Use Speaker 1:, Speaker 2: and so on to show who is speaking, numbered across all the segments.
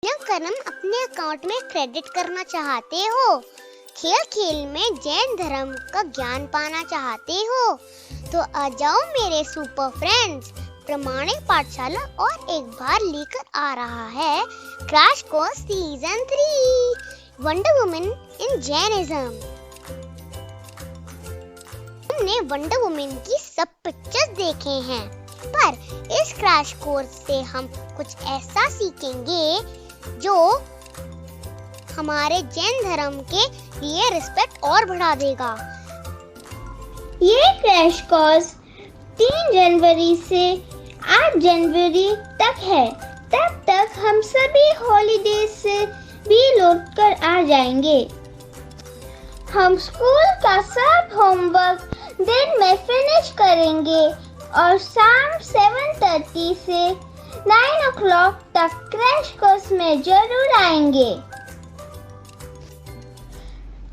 Speaker 1: कर्म अपने अकाउंट में क्रेडिट करना चाहते हो, खेल खेल में जैन धर्म का ज्ञान पाना चाहते हो, तो आ जाओ मेरे सुपर फ्रेंड्स। प्रमाणिक पाठशाला और एक बार लेकर आ रहा है crash course season 3 wonder woman in Jainism. हमने वंडर वुमन की सब पिक्चर्स देखे हैं, पर इस क्रैश कोर्स से हम कुछ ऐसा सीखेंगे जो हमारे जैन धर्म के लिए रिस्पेक्ट और बढ़ा देगा।
Speaker 2: ये क्रैश कोर्स 3 जनवरी से 8 जनवरी तक है। तब तक हम सभी हॉलीडेज से भी लौट कर आ जाएंगे। हम स्कूल का सब होमवर्क दिन में फिनिश करेंगे और शाम 7:30 से 9 o'clock तक क्रैश कोर्स में जरूर आएंगे।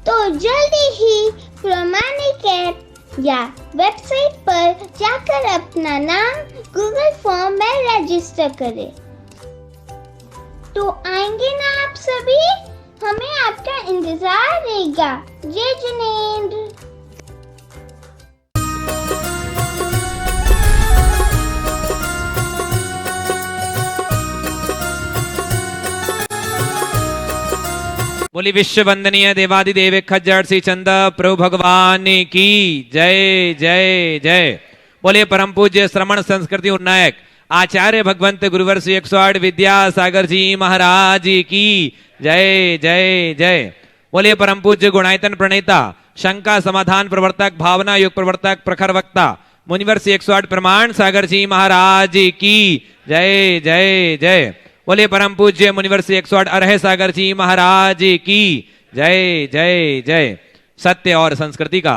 Speaker 2: तो जल्दी ही प्रमाणिक ऐप या वेबसाइट पर जाकर अपना नाम गूगल फॉर्म में रजिस्टर करें। तो आएंगे ना आप सभी? हमें आपका इंतजार रहेगा। जय जिनेंद्र।
Speaker 3: बोली विश्व वंदनीय देवादिदेव खज्जर श्री चंद प्रभु भगवान की जय जय जय। बोले परम पूज्य श्रमण संस्कृति उन्नायक आचार्य भगवंत गुरुवर श्री 108 विद्यासागर जी महाराज की जय जय जय। बोले परम पूज्य गुणायतन प्रणेता शंका समाधान प्रवर्तक भावना युग प्रवर्तक प्रखर वक्ता मुनिवर श्री 108 प्रमाण सागर जी महाराज की जय जय जय। बोले परम पूज्य मुनिवर श्री 108 अरह सागर जी महाराज की जय जय जय। सत्य और संस्कृति का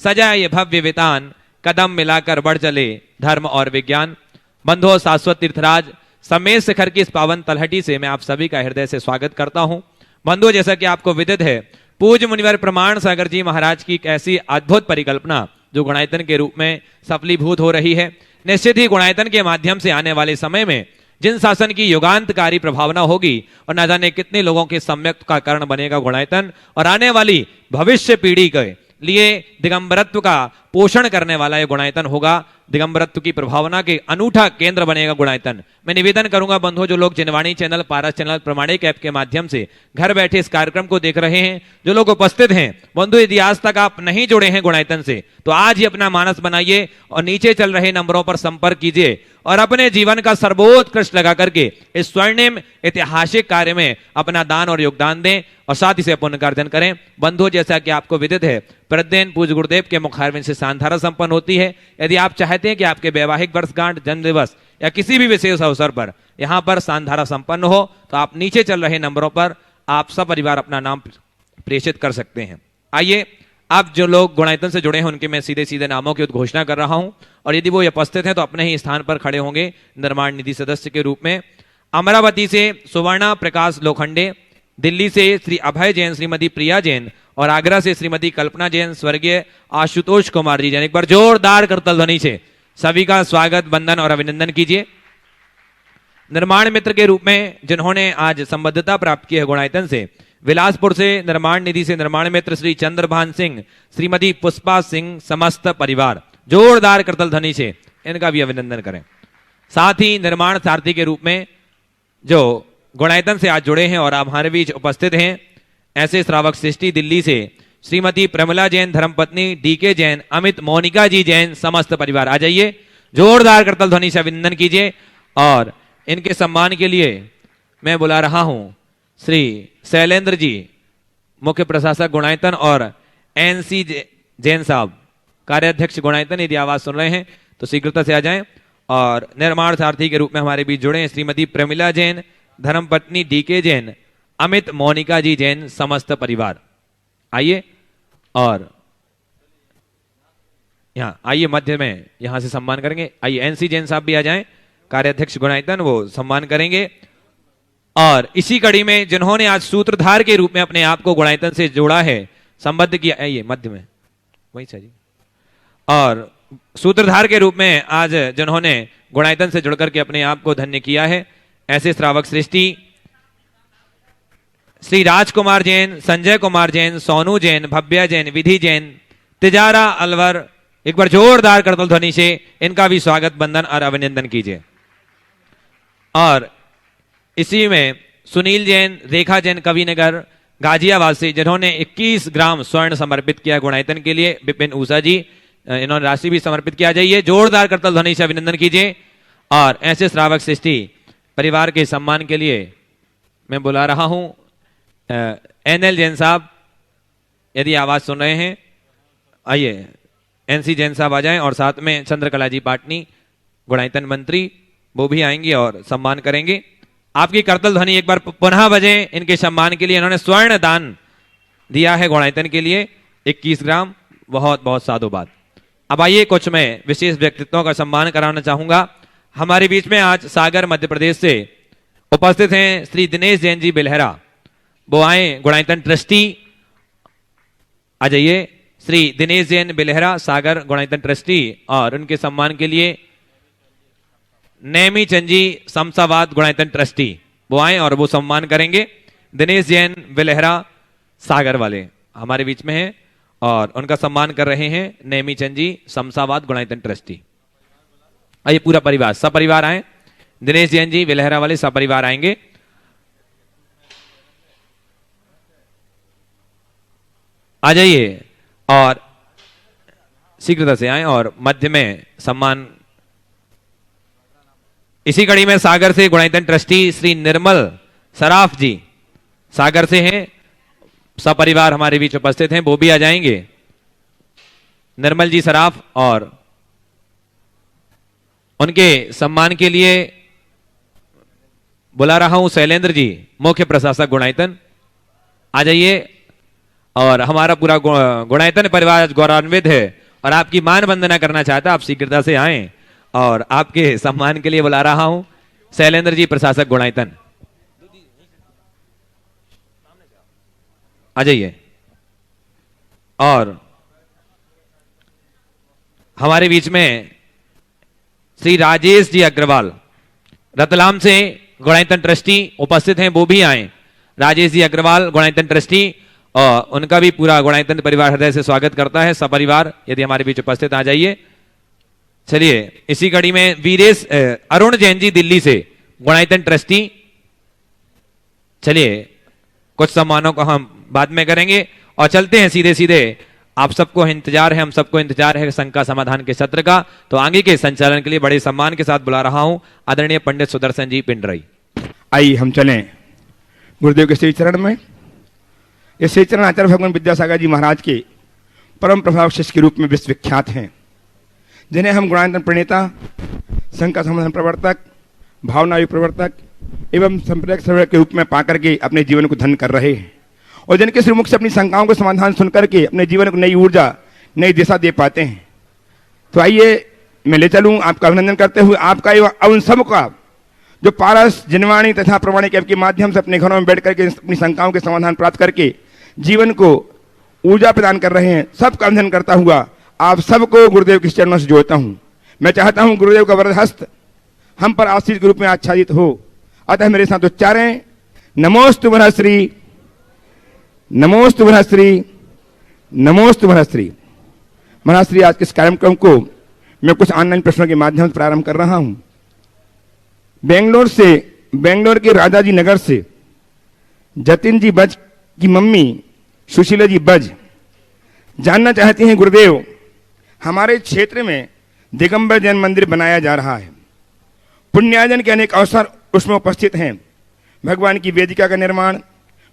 Speaker 3: सजा ये भव्य वितान कदम मिलाकर बढ़ चले धर्म और विज्ञान। बंधुओं शाश्वत तीर्थराज समेत शिखर की इस पावन तलहटी से मैं आप सभी का हृदय से स्वागत करता हूं। बंधुओं, जैसा कि आपको विदित है, पूज्य मुनिवर प्रमाण सागर जी महाराज की एक ऐसी अद्भुत परिकल्पना जो गुणायतन के रूप में सफलीभूत हो रही है। निश्चित ही गुणायतन के माध्यम से आने वाले समय में जिन शासन की युगांतकारी प्रभावना होगी और न जाने कितने लोगों के सम्यक का कारण बनेगा गुणायतन, और आने वाली भविष्य पीढ़ी के लिए दिगंबरत्व का पोषण करने वाला ये गुणायतन होगा। दिगंबरत्व की प्रभावना के अनूठा केंद्र बनेगा गुणायतन। मैं निवेदन करूंगा बंधुओं, जो लोग जिनवाणी चैनल, पारस चैनल, प्रमाणिक ऐप के माध्यम से घर बैठे इस कार्यक्रम को देख रहे हैं, जो लोग उपस्थित हैं बंधु, यदि आज तक आप नहीं जुड़े हैं गुणायतन से तो आज ही अपना मानस बनाइए और नीचे चल रहे नंबरों पर संपर्क कीजिए और अपने जीवन का सर्वोत्कृष्ट लगा करके इस स्वर्णिम ऐतिहासिक कार्य में अपना दान और योगदान दें और साथ ही से पुण्य कार्जन करें। बंधुओं, जैसा कि आपको विदित है, प्रतिदिन पूज्य गुरुदेव के मुखारविंद से सांधारा संपन्न होती है। यदि आप चाहते हैं कि आपके वैवाहिक वर्षगांठ, जन्म दिवस या किसी भी विशेष अवसर पर यहां पर सांधारा संपन्न हो तो आप नीचे चल रहे नंबरों पर आप सब परिवार अपना नाम प्रेषित कर सकते हैं। आइए, आप जो लोग गुणायतन से जुड़े हैं उनके मैं सीधे सीधे नामों की उद्घोषणा कर रहा हूं और यदि वो उपस्थित हैं तो अपने ही स्थान पर खड़े होंगे निर्माण निधि सदस्य के रूप में। अमरावती से सुवर्णा प्रकाश लोखंडे, दिल्ली से श्री अभय जैन, श्रीमती प्रिया जैन और आगरा से श्रीमती कल्पना जैन, स्वर्गीय आशुतोष कुमार जी जैन। एक बार जोरदार करतल ध्वनि से सभी का स्वागत, वंदन और अभिनंदन कीजिए। निर्माण मित्र के रूप में जिन्होंने आज संबद्धता प्राप्त की है गुणायतन से, विलासपुर से निर्माण निधि से निर्माण मित्र श्री चंद्रभान सिंह, श्रीमती पुष्पा सिंह, समस्त परिवार, जोरदार करतल ध्वनि से इनका भी अभिनंदन करें। साथ ही निर्माण सारथी के रूप में जो गुणायतन से आज जुड़े हैं और आप हमारे बीच उपस्थित हैं, ऐसे श्रावक सृष्टि दिल्ली से श्रीमती प्रमिला जैन, धर्मपत्नी डीके जैन, अमित मोनिका जी जैन, समस्त परिवार आ जाइए, जोरदार करतल ध्वनि से अभिनंदन कीजिए। और इनके सम्मान के लिए मैं बुला रहा हूं श्री शैलेंद्र जी, मुख्य प्रशासक गुणायतन, और एनसी जैन साहब, कार्याध्यक्ष गुणायतन। यदि आवाज सुन रहे हैं तो शीघ्रता से आ जाएं। और निर्माण सारथी के रूप में हमारे बीच जुड़े हैं श्रीमती प्रमिला जैन, धर्मपत्नी डीके जैन, अमित मोनिका जी जैन, समस्त परिवार आइए। और यहां आइए, मध्य में यहां से सम्मान करेंगे। आइए, एनसी जैन साहब भी आ जाएं, कार्याध्यक्ष गुणायतन, वो सम्मान करेंगे। और इसी कड़ी में जिन्होंने आज सूत्रधार के रूप में अपने आप को गुणायतन से जोड़ा है, संबद्ध किया, आइए मध्य में वही चाहिए। और सूत्रधार के रूप में आज जिन्होंने गुणायतन से जुड़कर के अपने आप को धन्य किया है, ऐसे श्रावक सृष्टि श्री राजकुमार जैन, संजय कुमार जैन, सोनू जैन, भव्या जैन, विधि जैन, तिजारा अलवर, एक बार जोरदार करतल ध्वनि से इनका भी स्वागत, बंधन और अभिनंदन कीजिए। और इसी में सुनील जैन, रेखा जैन, कविनगर, गाजियाबाद से, जिन्होंने 21 ग्राम स्वर्ण समर्पित किया गुणायतन के लिए। विपिन ऊषा जी, इन्होंने राशि भी समर्पित किया। जाइए, जोरदार करतल ध्वनि से अभिनंदन कीजिए। और ऐसे श्रावक सृष्टि परिवार के सम्मान के लिए मैं बुला रहा हूं एनएल जैन साहब, यदि आवाज सुन रहे हैं आइए। एनसी जैन साहब आ जाएं, और साथ में चंद्रकला जी पाटनी, गुणायतन मंत्री, वो भी आएंगे और सम्मान करेंगे। आपकी करतल ध्वनि एक बार पुनः बजे इनके सम्मान के लिए। इन्होंने स्वर्ण दान दिया है गुणायतन के लिए 21 ग्राम। बहुत बहुत साधुवाद। अब आइए, कुछ मैं विशेष व्यक्तित्वों का सम्मान कराना चाहूंगा। हमारे बीच में आज सागर मध्य प्रदेश से उपस्थित हैं श्री दिनेश जैन जी बिलहरा, वो आए गुणायतन ट्रस्टी। आ जाइए, श्री दिनेश जैन बिलहरा, सागर गुणायतन ट्रस्टी। और उनके सम्मान के लिए नेमी चंद जी, शमशाबाद गुणायतन ट्रस्टी, वो आए और वो सम्मान करेंगे। दिनेश जैन बिलहरा सागर वाले हमारे बीच में हैं और उनका सम्मान कर रहे हैं नेमी चंद जी, शमशाबाद गुणायतन ट्रस्टी। आइए, पूरा परिवार, सपरिवार आए। दिनेश जैन जी बिलहरा वाले सपरिवार आएंगे। आ जाइए और शीघ्रता से आए। और मध्य में सम्मान इसी कड़ी में सागर से गुणायतन ट्रस्टी श्री निर्मल सराफ जी सागर से हैं, सपरिवार हमारे बीच उपस्थित हैं, वो भी आ जाएंगे। निर्मल जी सराफ, और उनके सम्मान के लिए बुला रहा हूं शैलेंद्र जी, मुख्य प्रशासक गुणायतन। आ जाइए। और हमारा पूरा गुणायतन परिवार आज गौरवान्वित है और आपकी मान वंदना करना चाहता है। आप शीघ्रता से आए और आपके सम्मान के लिए बुला रहा हूं शैलेंद्र जी, प्रशासक गुणायतन। आ जाइए। और हमारे बीच में श्री राजेश जी अग्रवाल, रतलाम से गुणायतन ट्रस्टी उपस्थित हैं, वो भी आए। राजेश जी अग्रवाल गुणायतन ट्रस्टी, और उनका भी पूरा गुणायतन परिवार हृदय से स्वागत करता है। सपरिवार यदि हमारे बीच उपस्थित आ जाइए। चलिए, इसी कड़ी में वीरेश अरुण जैन जी दिल्ली से गुणायतन ट्रस्टी। चलिए, कुछ सम्मानों को हम बाद में करेंगे और चलते हैं सीधे सीधे। आप सबको इंतजार है, हम सबको इंतजार है शंका समाधान के सत्र का। तो आगे के संचालन के लिए बड़े सम्मान के साथ बुला रहा हूं आदरणीय पंडित सुदर्शन जी पिंडरई।
Speaker 4: आइए हम चलें गुरुदेव के श्री चरण में। ये श्री चरण आचार्य भगवान विद्यासागर जी महाराज के परम प्रभाव शिष्य के रूप में विश्वविख्यात हैं, जिन्हें हम गुणायतन प्रणेता, शंका समाधान प्रवर्तक, भावनायु प्रवर्तक एवं संप्रदाय सर्वक के रूप में पाकर के अपने जीवन को धन्य कर रहे हैं, और जिनके श्रीमुख से अपनी शंकाओं के समाधान सुनकर के अपने जीवन को नई ऊर्जा, नई दिशा दे पाते हैं। तो आइए मैं ले चलूँ आपका अभिनंदन करते हुए आपका एवं उन सबका जो पारस, जिनवाणी तथा प्रमाणिक ऐप के माध्यम से अपने घरों में बैठ करके अपनी शंकाओं के समाधान प्राप्त करके जीवन को ऊर्जा प्रदान कर रहे हैं, सबका अभिनंदन करता हुआ आप सबको गुरुदेव के चरणों से जोड़ता हूँ। मैं चाहता हूँ गुरुदेव का वरद हस्त हम पर आशीष के रूप में आच्छादित हो। अतः मेरे साथ उच्चारें, नमोस्तु भरश्री, नमोस्तु भरश्री, नमोस्तु भरश्री। महाश्री, आज के इस कार्यक्रम को मैं कुछ ऑनलाइन प्रश्नों के माध्यम से प्रारंभ कर रहा हूं। बेंगलोर के राजाजी नगर से जतिन जी बज की मम्मी सुशीला जी बज जानना चाहती हैं, गुरुदेव हमारे क्षेत्र में दिगंबर जैन मंदिर बनाया जा रहा है, पुण्यार्जन के अनेक अवसर उसमें उपस्थित हैं, भगवान की वेदिका का निर्माण,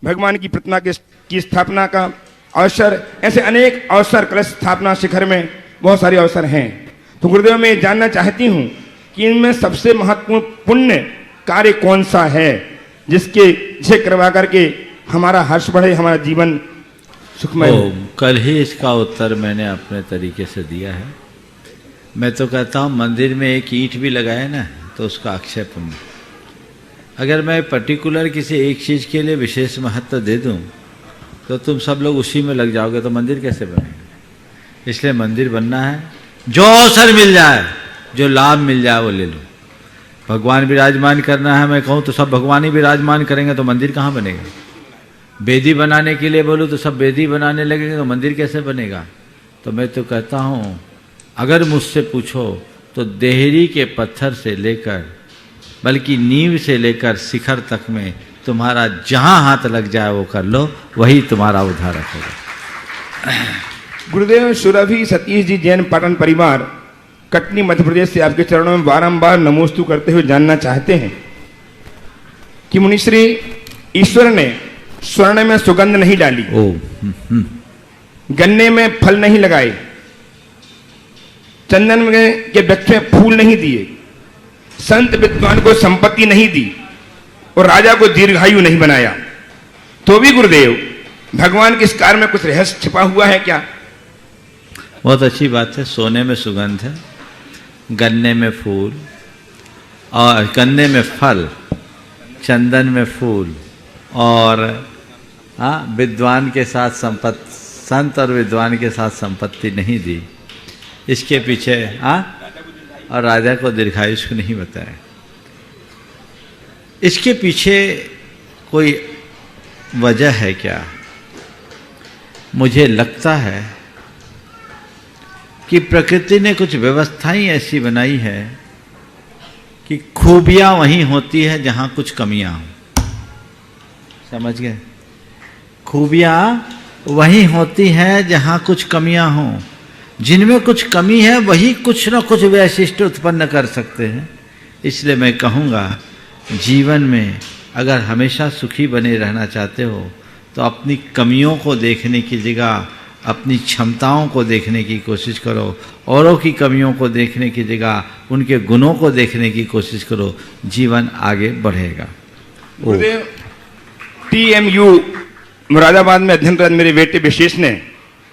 Speaker 4: भगवान की प्रतिमा की स्थापना का अवसर, ऐसे अनेक अवसर, कलश स्थापना, शिखर में बहुत सारे अवसर हैं। तो गुरुदेव मैं जानना चाहती हूँ कि इनमें सबसे महत्वपूर्ण पुण्य कार्य कौन सा है जिसे करवा करके हमारा हर्ष बढ़े, हमारा जीवन सुखमय हो।
Speaker 5: कल ही इसका उत्तर मैंने अपने तरीके से दिया है। मैं तो कहता हूँ मंदिर में एक ईंट भी लगाए ना तो उसका अक्षय पुण्य। अगर मैं पर्टिकुलर किसी एक चीज़ के लिए विशेष महत्व दे दूँ तो तुम सब लोग उसी में लग जाओगे, तो मंदिर कैसे बनेगा। इसलिए मंदिर बनना है, जो अवसर मिल जाए, जो लाभ मिल जाए वो ले लो। भगवान विराजमान करना है, मैं कहूँ तो सब भगवान ही विराजमान करेंगे तो मंदिर कहाँ बनेगा। बेदी बनाने के लिए बोलूँ तो सब बेदी बनाने लगेंगे तो मंदिर कैसे बनेगा। तो मैं तो कहता हूँ अगर मुझसे पूछो तो देहरी के पत्थर से लेकर बल्कि नींव से लेकर शिखर तक में तुम्हारा जहाँ हाथ लग जाए वो कर लो, वही तुम्हारा उद्धारक होगा।
Speaker 4: गुरुदेव सुरभि सतीश जी जैन पाटन परिवार कटनी मध्य प्रदेश से आपके चरणों में बारंबार नमोस्तु करते हुए जानना चाहते हैं कि मुनिश्री ईश्वर ने स्वर्ण में सुगंध नहीं डाली, गन्ने में फल नहीं लगाए, चंदन में के वृक्ष में फूल नहीं दिए, संत विद्वान को संपत्ति नहीं दी और राजा को दीर्घायु नहीं बनाया। तो भी गुरुदेव भगवान के इस कार्य में कुछ रहस्य छिपा हुआ है क्या?
Speaker 5: बहुत अच्छी बात है। सोने में सुगंध है, गन्ने में फूल और गन्ने में फल, चंदन में फूल और विद्वान के साथ संपत्ति, संत और विद्वान के साथ संपत्ति नहीं दी। इसके पीछे और राजा को दीर्घायुष को नहीं बताया। इसके पीछे कोई वजह है क्या? मुझे लगता है कि प्रकृति ने कुछ व्यवस्थाएं ऐसी बनाई है कि खूबियां वहीं होती है जहां कुछ कमियां हो। समझ गए? खूबियां वहीं होती हैं जहां कुछ कमियां हों। जिनमें कुछ कमी है वही कुछ न कुछ वैशिष्ट उत्पन्न कर सकते हैं। इसलिए मैं कहूँगा जीवन में अगर हमेशा सुखी बने रहना चाहते हो तो अपनी कमियों को देखने की जगह अपनी क्षमताओं को देखने की कोशिश करो, औरों की कमियों को देखने की जगह उनके गुणों को देखने की कोशिश करो, जीवन आगे बढ़ेगा।
Speaker 4: गुरुदेव TMU मुरादाबाद में अध्ययनरत मेरे बेटे विशेष ने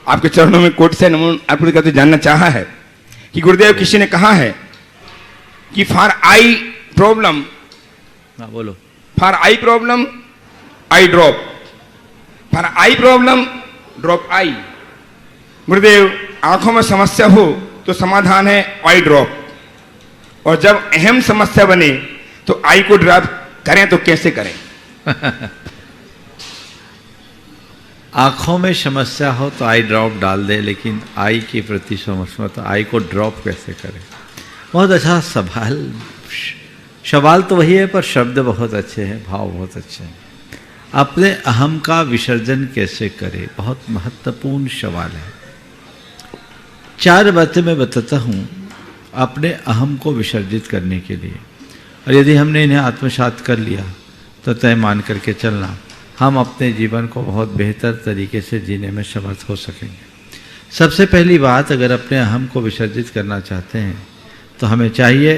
Speaker 4: आपके चरणों में कोट से नमन अर्पित करते जानना चाहा है कि गुरुदेव किसी ने कहा है कि फॉर आई प्रॉब्लम,
Speaker 5: बोलो,
Speaker 4: for eye problem eye drop, for eye problem drop eye. गुरुदेव आंखों में समस्या हो तो समाधान है आई ड्रॉप, और जब अहम समस्या बने तो आई को ड्रॉप करें तो कैसे करें?
Speaker 5: आंखों में समस्या हो तो आई ड्रॉप डाल दे, लेकिन आई के प्रति समस्या तो आई को ड्रॉप कैसे करें? बहुत अच्छा सवाल तो वही है, पर शब्द बहुत अच्छे हैं, भाव बहुत अच्छे हैं। अपने अहम का विसर्जन कैसे करें, बहुत महत्वपूर्ण सवाल है। 4 बातें मैं बताता हूँ अपने अहम को विसर्जित करने के लिए, और यदि हमने इन्हें आत्मसात कर लिया तो तय मान करके चलना, हम अपने जीवन को बहुत बेहतर तरीके से जीने में समर्थ हो सकेंगे। सबसे पहली बात, अगर अपने अहम को विसर्जित करना चाहते हैं तो हमें चाहिए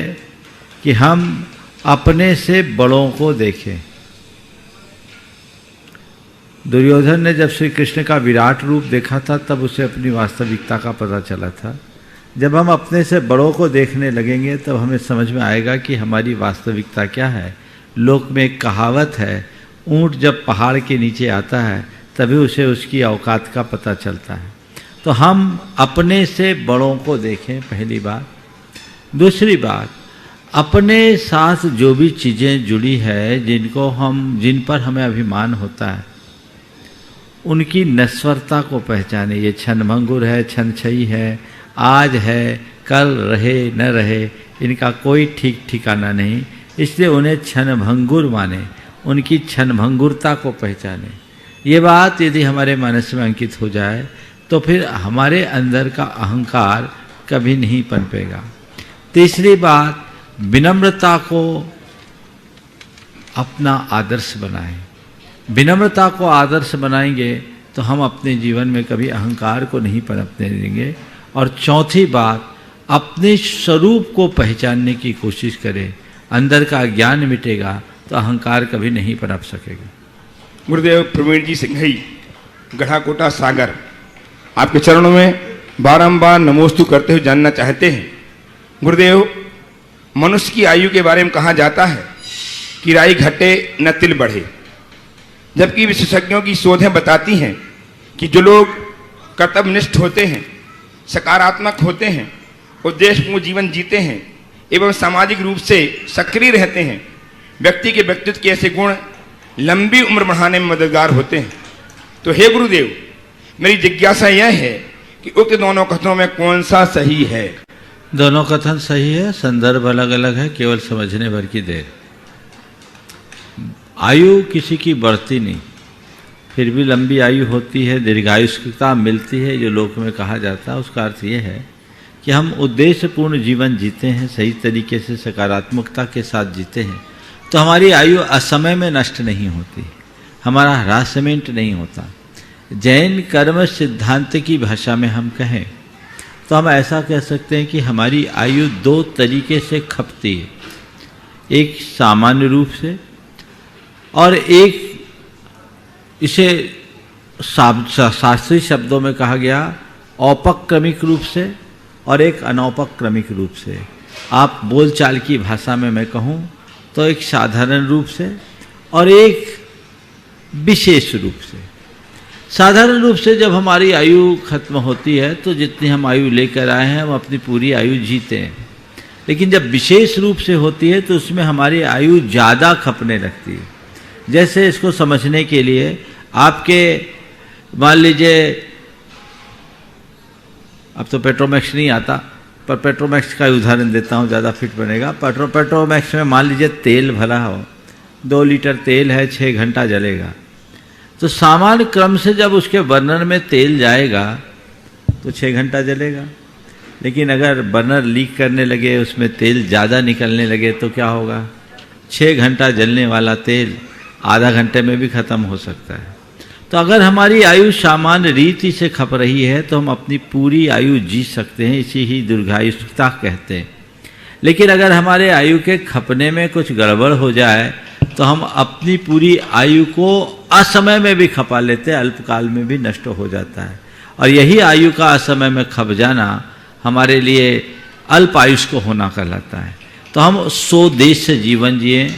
Speaker 5: कि हम अपने से बड़ों को देखें। दुर्योधन ने जब श्री कृष्ण का विराट रूप देखा था तब उसे अपनी वास्तविकता का पता चला था। जब हम अपने से बड़ों को देखने लगेंगे तब हमें समझ में आएगा कि हमारी वास्तविकता क्या है। लोक में एक कहावत है, ऊंट जब पहाड़ के नीचे आता है तभी उसे उसकी औकात का पता चलता है। तो हम अपने से बड़ों को देखें, पहली बात। दूसरी बात, अपने साथ जो भी चीज़ें जुड़ी है जिन पर हमें अभिमान होता है उनकी नश्वरता को पहचाने। ये क्षणभंगुर है, क्षणक्षयी है, आज है, कल रहे न रहे, इनका कोई ठीक ठिकाना नहीं। इसलिए उन्हें क्षणभंगुर माने, उनकी क्षणभंगुरता को पहचाने। ये बात यदि हमारे मनस में अंकित हो जाए तो फिर हमारे अंदर का अहंकार कभी नहीं पनपेगा। तीसरी बात, विनम्रता को अपना आदर्श बनाएं। विनम्रता को आदर्श बनाएंगे तो हम अपने जीवन में कभी अहंकार को नहीं पनपने देंगे। और चौथी बात, अपने स्वरूप को पहचानने की कोशिश करें। अंदर का ज्ञान मिटेगा तो अहंकार कभी नहीं पनप सकेगा।
Speaker 4: गुरुदेव प्रवीण जी सिंघई, गढ़ाकोटा सागर, आपके चरणों में बारंबार नमोस्तु करते हुए जानना चाहते हैं। गुरुदेव, मनुष्य की आयु के बारे में कहा जाता है कि राई घटे न तिल बढ़े, जबकि विशेषज्ञों की शोधें बताती हैं कि जो लोग कर्तव्यनिष्ठ होते हैं, सकारात्मक होते हैं, उद्देश्यपूर्ण जीवन जीते हैं एवं सामाजिक रूप से सक्रिय रहते हैं, व्यक्ति के व्यक्तित्व के ऐसे गुण लंबी उम्र बढ़ाने में मददगार होते हैं। तो हे गुरुदेव, मेरी जिज्ञासा यह है कि उक्त दोनों कथनों में कौन सा सही है?
Speaker 5: दोनों कथन सही है, संदर्भ अलग अलग है, केवल समझने भर की देर। आयु किसी की बढ़ती नहीं, फिर भी लंबी आयु होती है, दीर्घायुष्यता मिलती है जो लोक में कहा जाता है। उसका अर्थ यह है कि हम उद्देश्यपूर्ण जीवन जीते हैं, सही तरीके से सकारात्मकता के साथ जीते हैं, तो हमारी आयु असमय में नष्ट नहीं होती, हमारा हरासमेंट नहीं होता। जैन कर्म सिद्धांत की भाषा में हम कहें तो हम ऐसा कह सकते हैं कि हमारी आयु दो तरीके से खपती है, एक सामान्य रूप से और एक इसे शास्त्रीय शब्दों में कहा गया औपक्रमिक रूप से और एक अनौपक्रमिक रूप से। आप बोलचाल की भाषा में मैं कहूँ तो एक साधारण रूप से और एक विशेष रूप से। साधारण रूप से जब हमारी आयु खत्म होती है तो जितनी हम आयु लेकर आए हैं हम अपनी पूरी आयु जीते हैं, लेकिन जब विशेष रूप से होती है तो उसमें हमारी आयु ज़्यादा खपने लगती है। जैसे इसको समझने के लिए आपके मान लीजिए, अब तो पेट्रोमैक्स नहीं आता पर पेट्रोमैक्स का उदाहरण देता हूँ, ज़्यादा फिट बनेगा। पेट्रोमैक्स में मान लीजिए तेल भरा हो, 2 लीटर तेल है, 6 घंटा जलेगा। तो सामान्य क्रम से जब उसके बर्नर में तेल जाएगा तो 6 घंटा जलेगा, लेकिन अगर बर्नर लीक करने लगे, उसमें तेल ज़्यादा निकलने लगे तो क्या होगा? 6 घंटा जलने वाला तेल आधा घंटे में भी ख़त्म हो सकता है। तो अगर हमारी आयु सामान्य रीति से खप रही है तो हम अपनी पूरी आयु जी सकते हैं, इसी ही दीर्घायुष्यता कहते हैं। लेकिन अगर हमारे आयु के खपने में कुछ गड़बड़ हो जाए तो हम अपनी पूरी आयु को असमय में भी खपा लेते हैं, अल्पकाल में भी नष्ट हो जाता है। और यही आयु का असमय में खप जाना हमारे लिए अल्प आयुष को होना कहलाता है। तो हम स्वदेश से जीवन जिए,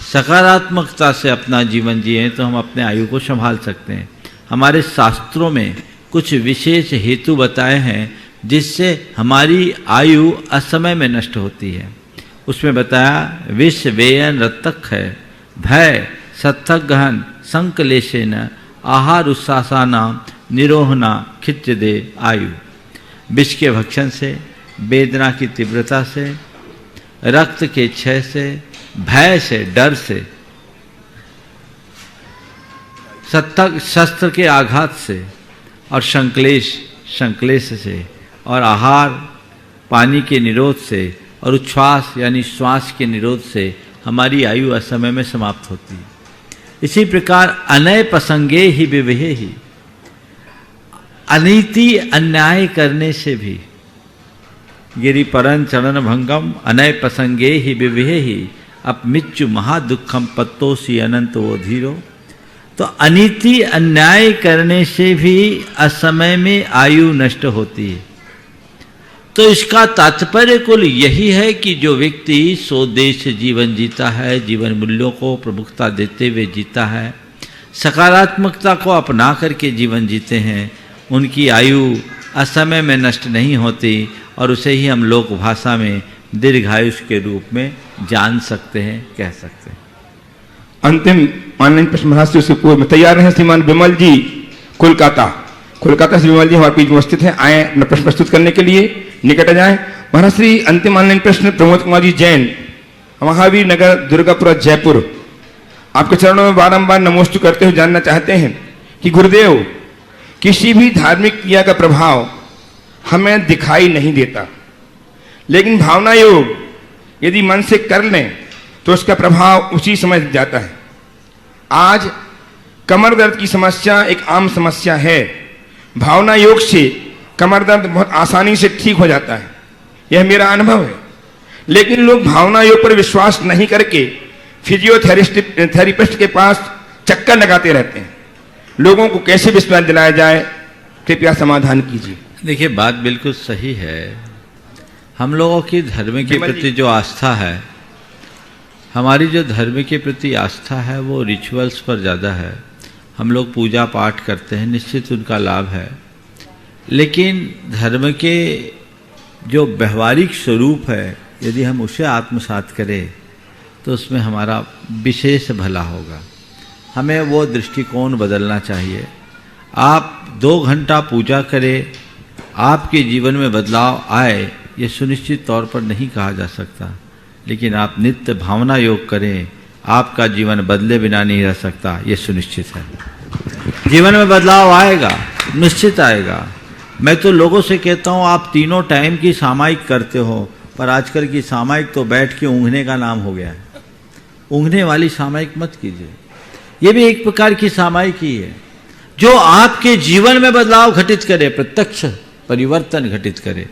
Speaker 5: सकारात्मकता से अपना जीवन जिए तो हम अपने आयु को संभाल सकते हैं। हमारे शास्त्रों में कुछ विशेष हेतु बताए हैं जिससे हमारी आयु असमय में नष्ट होती है। उसमें बताया विष वेयन रत्तक है, भय सत्थक गहन संकलेशेन आहार उस्सासाना निरोहना खिच्च दे आयु। विष के भक्षण से, वेदना की तीव्रता से, रक्त के क्षय से, भय से, डर से, सत्थक शस्त्र के आघात से और संकलेश से और आहार पानी के निरोध से और उच्छ्वास यानी श्वास के निरोध से हमारी आयु असमय में समाप्त होती है। इसी प्रकार अनय प्रसंगे ही विवेह ही, अनीति अन्याय करने से भी, गिरि परन चरण भंगम अनय प्रसंगे ही विवेह ही अपमिच्चु महादुखम पत्तोसी अनंत वो धीरो। तो अनीति अन्याय करने से भी असमय में आयु नष्ट होती है। तो इसका तात्पर्य कुल यही है कि जो व्यक्ति स्वदेश जीवन जीता है, जीवन मूल्यों को प्रमुखता देते हुए जीता है, सकारात्मकता को अपना करके जीवन जीते हैं, उनकी आयु असमय में नष्ट नहीं होती और उसे ही हम लोक भाषा में दीर्घायुष के रूप में जान सकते हैं, कह सकते हैं।
Speaker 4: अंतिम ऑनलाइन प्रश्न महाराज से पूर्व में तैयार रहे श्रीमान विमल जी कोलकाता से विमल जी हमारे बीच में उपस्थित हैं, आए अपना प्रश्न प्रस्तुत करने के लिए, निकट जाएं। महाराज श्री अंतिम ऑनलाइन प्रश्न प्रमोद कुमार जी जैन, महावीर नगर, दुर्गापुरा, जयपुर। आपके चरणों में बारंबार नमोस्तु करते हुए जानना चाहते हैं कि गुरुदेव, किसी भी धार्मिक क्रिया का प्रभाव हमें दिखाई नहीं देता, लेकिन भावना योग यदि मन से कर लें तो उसका प्रभाव उसी समय जाता है। आज कमर दर्द की समस्या एक आम समस्या है, भावना योग से कमर दर्द बहुत आसानी से ठीक हो जाता है, यह मेरा अनुभव है। लेकिन लोग भावना योग पर विश्वास नहीं करके फिजियोथेरेपिस्ट के पास चक्कर लगाते रहते हैं। लोगों को कैसे विश्वास दिलाया जाए, कृपया समाधान कीजिए।
Speaker 5: देखिए, बात बिल्कुल सही है। हम लोगों की धर्म के प्रति जो आस्था है, हमारी जो धर्म के प्रति आस्था है वो रिचुअल्स पर ज़्यादा है। हम लोग पूजा पाठ करते हैं, निश्चित उनका लाभ है, लेकिन धर्म के जो व्यवहारिक स्वरूप है यदि हम उसे आत्मसात करें तो उसमें हमारा विशेष भला होगा। हमें वो दृष्टिकोण बदलना चाहिए। आप 2 घंटा पूजा करें, आपके जीवन में बदलाव आए, ये सुनिश्चित तौर पर नहीं कहा जा सकता, लेकिन आप नित्य भावना योग करें, आपका जीवन बदले बिना नहीं रह सकता, ये सुनिश्चित है। जीवन में बदलाव आएगा, निश्चित आएगा। मैं तो लोगों से कहता हूँ आप तीनों टाइम की सामायिक करते हो, पर आजकल की सामायिक तो बैठ के ऊँघने का नाम हो गया है। ऊँघने वाली सामायिक मत कीजिए, ये भी एक प्रकार की सामायिक ही है जो आपके जीवन में बदलाव घटित करे, प्रत्यक्ष परिवर्तन घटित करे।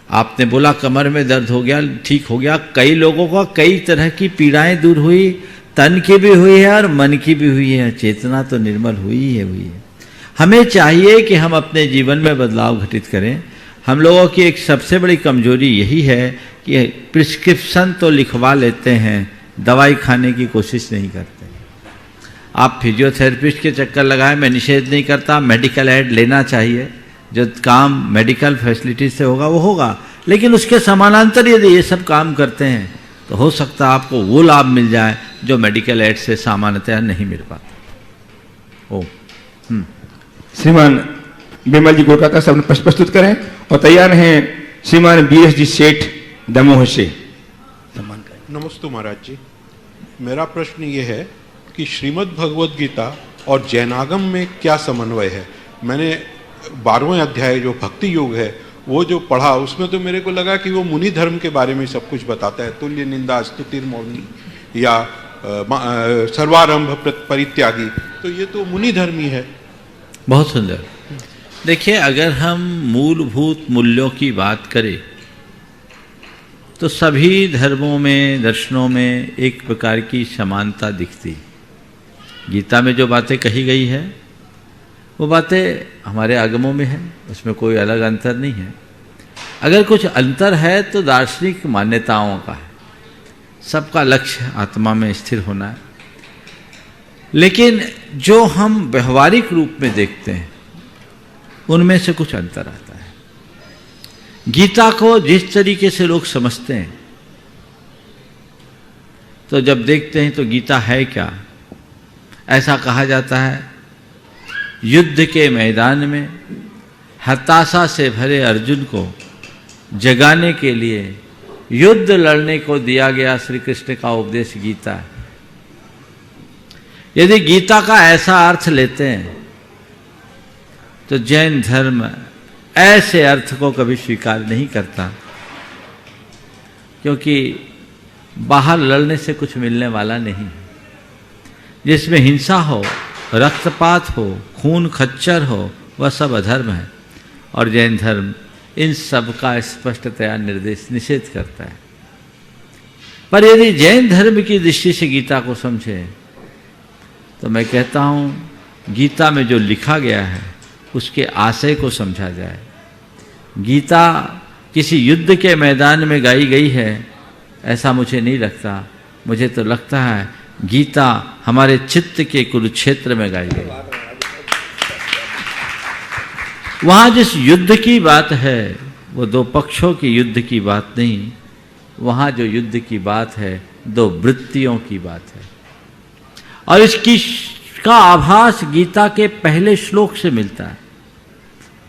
Speaker 5: आपने बोला कमर में दर्द हो गया, ठीक हो गया। कई लोगों को कई तरह की पीड़ाएं दूर हुई, तन की भी हुई है और मन की भी हुई है, चेतना तो निर्मल हुई है। हमें चाहिए कि हम अपने जीवन में बदलाव घटित करें। हम लोगों की एक सबसे बड़ी कमजोरी यही है कि प्रिस्क्रिप्शन तो लिखवा लेते हैं, दवाई खाने की कोशिश नहीं करते। आप फिजियोथेरेपिस्ट के चक्कर लगाए, मैं निषेध नहीं करता, मेडिकल एड लेना चाहिए, जो काम मेडिकल फैसिलिटी से होगा वो होगा, लेकिन उसके समानांतर यदि ये सब काम करते हैं तो हो सकता है आपको वो लाभ मिल जाए जो मेडिकल एड से सामान्यतः नहीं मिल पाता।
Speaker 4: श्रीमान बिमल जी कोलकाता से अपना प्रश्न प्रस्तुत करें और तैयार हैं श्रीमान बीएस जी सेठ दमोह से।
Speaker 6: नमस्ते महाराज जी, मेरा प्रश्न ये है कि श्रीमद् भगवद गीता और जैनागम में क्या समन्वय है। मैंने 12वें अध्याय जो भक्ति योग है वो जो पढ़ा, उसमें तो मेरे को लगा कि वो मुनि धर्म के बारे में सब कुछ बताता है, तुल्य निंदा स्तुतिर मौनी या सर्वारंभ परित्यागी, तो ये तो मुनि धर्म ही है।
Speaker 5: बहुत सुंदर। देखिए, अगर हम मूलभूत मूल्यों की बात करें तो सभी धर्मों में, दर्शनों में एक प्रकार की समानता दिखती। गीता में जो बातें कही गई है वो बातें हमारे आगमों में है, उसमें कोई अलग अंतर नहीं है। अगर कुछ अंतर है तो दार्शनिक मान्यताओं का है। सबका लक्ष्य आत्मा में स्थिर होना है, लेकिन जो हम व्यवहारिक रूप में देखते हैं उनमें से कुछ अंतर आता है। गीता को जिस तरीके से लोग समझते हैं, तो जब देखते हैं तो गीता है क्या। ऐसा कहा जाता है, युद्ध के मैदान में हताशा से भरे अर्जुन को जगाने के लिए युद्ध लड़ने को दिया गया श्री कृष्ण का उपदेश गीता है। यदि गीता का ऐसा अर्थ लेते हैं तो जैन धर्म ऐसे अर्थ को कभी स्वीकार नहीं करता, क्योंकि बाहर लड़ने से कुछ मिलने वाला नहीं। जिसमें हिंसा हो, रक्तपात हो, खून खच्चर हो, वह सब अधर्म है, और जैन धर्म इन सब का स्पष्टतया निर्देश निषेध करता है। पर यदि जैन धर्म की दृष्टि से गीता को समझे तो मैं कहता हूँ गीता में जो लिखा गया है उसके आशय को समझा जाए। गीता किसी युद्ध के मैदान में गाई गई है ऐसा मुझे नहीं लगता। मुझे तो लगता है गीता हमारे चित्त के कुरुक्षेत्र में गाई गई। वहाँ जिस युद्ध की बात है वो दो पक्षों के युद्ध की बात नहीं, वहाँ जो युद्ध की बात है दो वृत्तियों की बात है। और इसकी का आभास गीता के पहले श्लोक से मिलता है,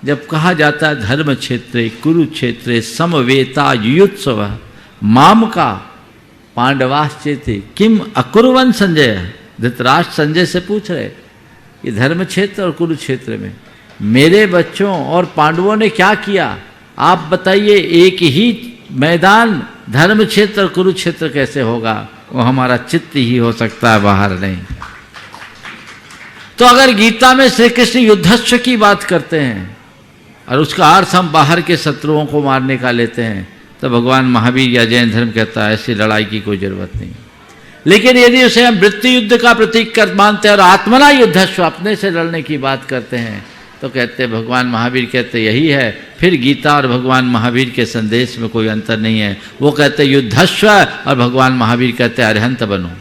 Speaker 5: जब कहा जाता है धर्म क्षेत्रे कुरुक्षेत्रे समवेता युयुत्सव माम का पांडवाश्चेते किम अकुर्वन संजय। धृतराष्ट्र संजय से पूछ रहे कि धर्म क्षेत्र और कुरुक्षेत्र में मेरे बच्चों और पांडवों ने क्या किया, आप बताइए। एक ही मैदान धर्म क्षेत्र और कुरुक्षेत्र कैसे होगा? वो हमारा चित्त ही हो सकता है, बाहर नहीं। तो अगर गीता में श्री कृष्ण युद्धस्व की बात करते हैं और उसका अर्थ हम बाहर के शत्रुओं को मारने का लेते हैं, तो भगवान महावीर या जैन धर्म कहता है ऐसी लड़ाई की कोई जरूरत नहीं। लेकिन यदि उसे हम वृत्ति युद्ध का प्रतीक कर मानते हैं और आत्मना युद्धस्व अपने से लड़ने की बात करते हैं, तो कहते हैं भगवान महावीर कहते यही है। फिर गीता और भगवान महावीर के संदेश में कोई अंतर नहीं है। वो कहते युद्धस्व और भगवान महावीर कहते अरिहंत बनो।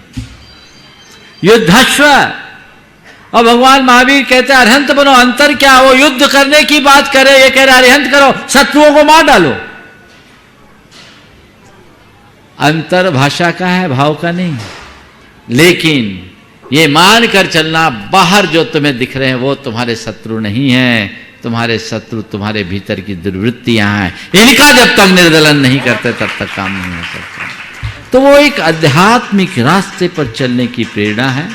Speaker 5: युद्धस्व और भगवान महावीर कहते अरिहंत बनो। अंतर क्या? वो युद्ध करने की बात करे, ये कह रहे अरिहंत करो, शत्रुओं को मार डालो। अंतर भाषा का है, भाव का नहीं। लेकिन ये मान कर चलना, बाहर जो तुम्हें दिख रहे हैं वो तुम्हारे शत्रु नहीं हैं, तुम्हारे शत्रु तुम्हारे भीतर की दुर्वृत्तियां हैं। इनका जब तक निर्दलन नहीं करते तब तक काम नहीं हो सकता। तो वो एक आध्यात्मिक रास्ते पर चलने की प्रेरणा है,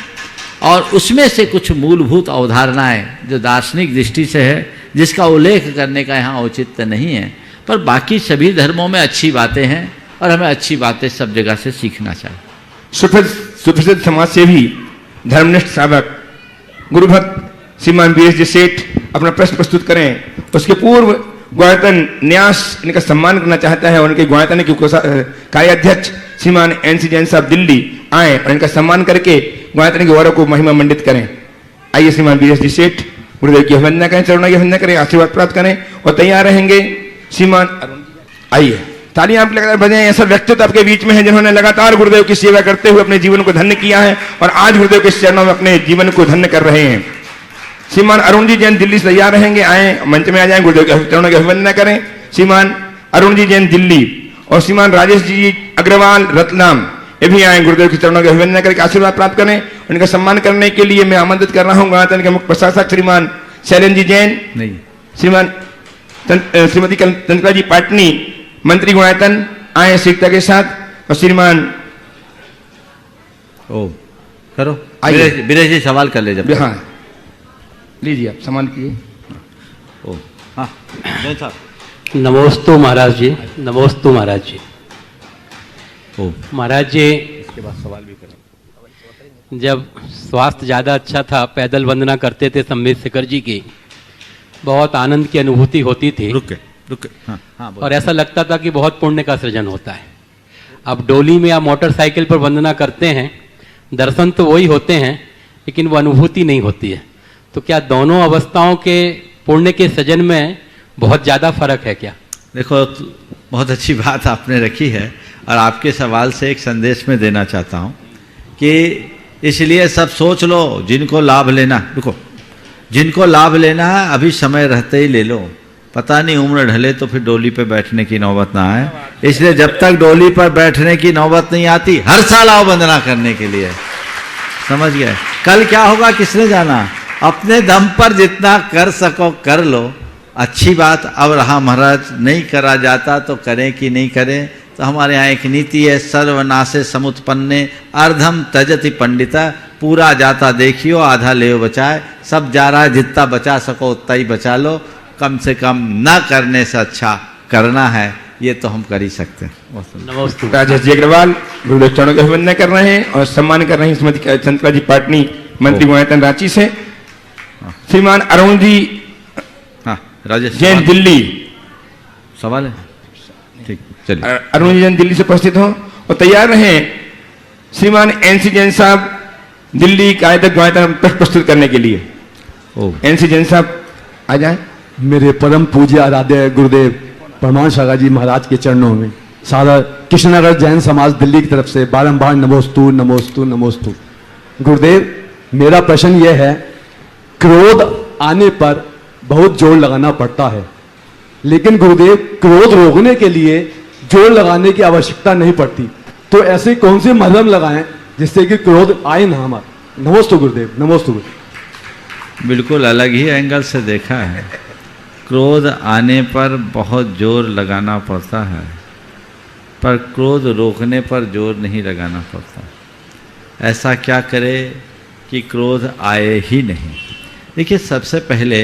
Speaker 5: और उसमें से कुछ मूलभूत अवधारणाएं जो दार्शनिक दृष्टि से है, जिसका उल्लेख करने का यहाँ औचित्य नहीं है, पर बाकी सभी धर्मों में अच्छी बातें हैं और हमें अच्छी बातें सब जगह से सीखना चाहिए।
Speaker 4: सुप्रसिद्ध समाज से भी धर्मनिष्ठ साधक गुरुभक्त श्रीमान बीएस जी सेठ अपना प्रश्न प्रस्तुत करें। उसके पूर्व ग्वायतन न्यास इनका सम्मान करना चाहता है और उनके ग्वायतन के कार्याध्यक्ष श्रीमान एनसी जैन साहब दिल्ली आए और इनका सम्मान करके ग्वायतन के गौरव को महिमा मंडित करें। आइए श्रीमान बीएस जी सेठ गुरुदेव की अभिवंदना करें, चरणों की अभिवंदना करें, आशीर्वाद प्राप्त करें और तैयार रहेंगे श्रीमान आइए तालियां आप लगातार बजाएं। ऐसा व्यक्तित्व आपके बीच में है जिन्होंने लगातार गुरुदेव की सेवा करते हुए अपने जीवन को धन्य किया है और आज गुरुदेव के चरणों में अपने जीवन को धन्य कर रहे हैं। श्रीमान अरुण जी जैन दिल्ली से तैयार रहेंगे, आए मंच में आ जाएं, गुरुदेव के चरणों की अभिवंदना करें। श्रीमान अरुण जी जैन दिल्ली और श्रीमान राजेश जी अग्रवाल रतलाम ये भी आए, गुरुदेव के चरणों की अभिवंदना करके आशीर्वाद प्राप्त करें। उनका सम्मान करने के लिए मैं आमंत्रित कर रहा हूँ ग्वायतन के मुख्य प्रशासक श्रीमान शैलेंद्र जी जैन,
Speaker 5: नहीं
Speaker 4: श्रीमान श्रीमती चंद्रिका जी पाटनी मंत्री ग्वायतन आए शीघ्रता के साथ, और श्रीमान
Speaker 5: ओ करो
Speaker 4: आइए।
Speaker 5: विरेश जी सवाल कर ले जब।
Speaker 4: हाँ लीजिए आप सम्मान कीजिए।
Speaker 5: ओ हाँ जैन साहब।
Speaker 7: नमोस्तु महाराज जी, नमोस्तु महाराज जी।
Speaker 5: ओ
Speaker 7: महाराज जी,
Speaker 5: इसके बाद सवाल भी करें।
Speaker 7: जब स्वास्थ्य ज़्यादा अच्छा था, पैदल वंदना करते थे संबित शेखर जी की, बहुत आनंद की अनुभूति होती थी
Speaker 5: रुक हाँ हाँ
Speaker 7: और ऐसा लगता था कि बहुत पुण्य का सृजन होता है। अब डोली में या मोटरसाइकिल पर वंदना करते हैं, दर्शन तो वही होते हैं लेकिन वो अनुभूति नहीं होती है। तो क्या दोनों अवस्थाओं के पुण्य के सृजन में बहुत ज़्यादा फर्क है क्या?
Speaker 5: देखो, बहुत अच्छी बात आपने रखी है और आपके सवाल से एक संदेश में देना चाहता हूँ कि इसलिए सब सोच लो जिनको लाभ लेना, रुको, जिनको लाभ लेना है अभी समय रहते ही ले लो, पता नहीं उम्र ढले तो फिर डोली पे बैठने की नौबत ना आए। इसलिए जब तक डोली पर बैठने की नौबत नहीं आती, हर साल आओ वंदना करने के लिए। समझ गए? कल क्या होगा किसने जाना? अपने दम पर जितना कर सको कर लो। अच्छी बात। अब रहा महाराज, नहीं करा जाता तो करें कि नहीं करें। तो हमारे यहाँ एक नीति है, सर्वनाशे समुत्पन्ने अर्धम तजति पंडिता। पूरा जाता देखियो, आधा ले बचाए। सब जा रहा है, जितना बचा सको उतना ही बचा लो। कम से कम न करने से अच्छा करना है, ये तो हम कर ही सकते हैं।
Speaker 7: नमस्ते।
Speaker 4: राजेश जी अग्रवाल गुरुदेव चरणों की अभिवंदना कर रहे हैं और सम्मान कर रहे हैं श्रीमती चंद्रिका जी पाटनी मंत्री ग्वायतन रांची से। श्रीमान अरुण जी
Speaker 5: हाँ राजेश
Speaker 4: जैन दिल्ली,
Speaker 5: सवाल है? ठीक, चलिए।
Speaker 4: अरुण जी जैन दिल्ली से उपस्थित हो और तैयार रहे श्रीमान एनसी जैन साहब दिल्ली कायदे ग्वायतन प्रस्तुत करने के लिए। एनसी जैन साहब आ जाए।
Speaker 8: मेरे परम पूज्य आराध्य गुरुदेव परमान सागा जी महाराज के चरणों में सारा कृष्णनगर जैन समाज दिल्ली की तरफ से बारंबार नमोस्तु नमोस्तु नमोस्तु। गुरुदेव, मेरा प्रश्न यह है, क्रोध आने पर बहुत जोर लगाना पड़ता है, लेकिन गुरुदेव क्रोध रोकने के लिए जोर लगाने की आवश्यकता नहीं पड़ती। तो ऐसे कौन से मरहम लगाएं जिससे कि क्रोध आए ना हमारा? नमोस्तु गुरुदेव, नमोस्तु गुरुदेव।
Speaker 5: बिल्कुल अलग ही एंगल से देखा है। क्रोध आने पर बहुत जोर लगाना पड़ता है, पर क्रोध रोकने पर जोर नहीं लगाना पड़ता। ऐसा क्या करे कि क्रोध आए ही नहीं? देखिए, सबसे पहले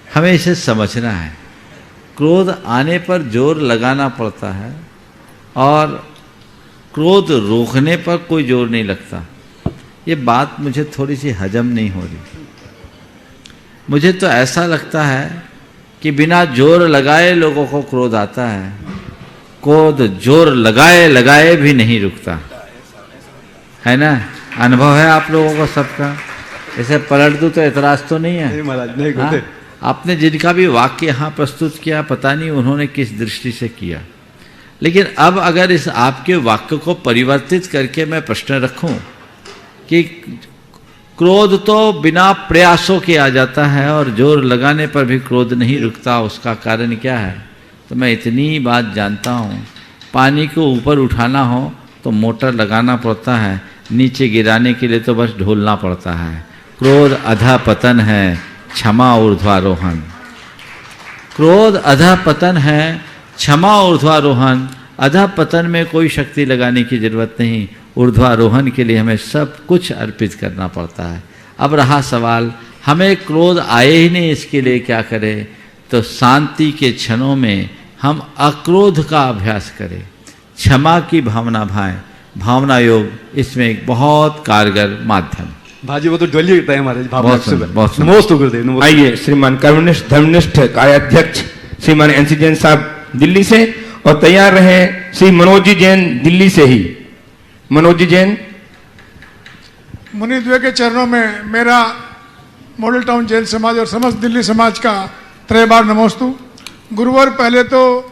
Speaker 5: हमें इसे समझना है, क्रोध आने पर जोर लगाना पड़ता है और क्रोध रोकने पर कोई जोर नहीं लगता। ये बात मुझे थोड़ी सी हजम नहीं हो रही। मुझे तो ऐसा लगता है कि बिना जोर लगाए लोगों को क्रोध आता है। क्रोध जोर लगाए लगाए भी नहीं रुकता है ना। अनुभव है आप लोगों को सबका। ऐसे पलट दूं तो एतराज तो नहीं है?
Speaker 8: नहीं महाराज, नहीं गुरुदेव।
Speaker 5: आपने जिनका भी वाक्य यहाँ प्रस्तुत किया, पता नहीं उन्होंने किस दृष्टि से किया, लेकिन अब अगर इस आपके वाक्य को परिवर्तित करके मैं प्रश्न रखूं कि क्रोध तो बिना प्रयासों के आ जाता है और जोर लगाने पर भी क्रोध नहीं रुकता, उसका कारण क्या है? तो मैं इतनी बात जानता हूँ, पानी को ऊपर उठाना हो तो मोटर लगाना पड़ता है, नीचे गिराने के लिए तो बस ढोलना पड़ता है। क्रोध अधा पतन है, क्षमा ऊर्ध्वारोहण। क्रोध अधा पतन है, क्षमा ऊर्ध्वारोहण। अधा पतन में कोई शक्ति लगाने की जरूरत नहीं, ऊर्ध्वारोहण के लिए हमें सब कुछ अर्पित करना पड़ता है। अब रहा सवाल, हमें क्रोध आए ही नहीं, इसके लिए क्या करें? तो शांति के क्षणों में हम अक्रोध का अभ्यास करें, क्षमा की भावना भावना योग इसमें एक बहुत कारगर माध्यम।
Speaker 8: भाजी वो तो डोली है हमारे
Speaker 5: बहुत सुंदर।
Speaker 8: नमोस्तु गुरुदेव।
Speaker 4: आइए श्रीमान कर्मनिष्ठ धर्मनिष्ठ कार्याध्यक्ष श्रीमान एनसी जैन साहब दिल्ली से, और तैयार रहे श्री मनोज जी जैन दिल्ली से ही। मनोज जी जैन।
Speaker 9: मुनि द्वे के चरणों में मेरा मॉडल टाउन जैन समाज और समस्त दिल्ली समाज का त्रय बार नमोस्तु। गुरुवर, पहले तो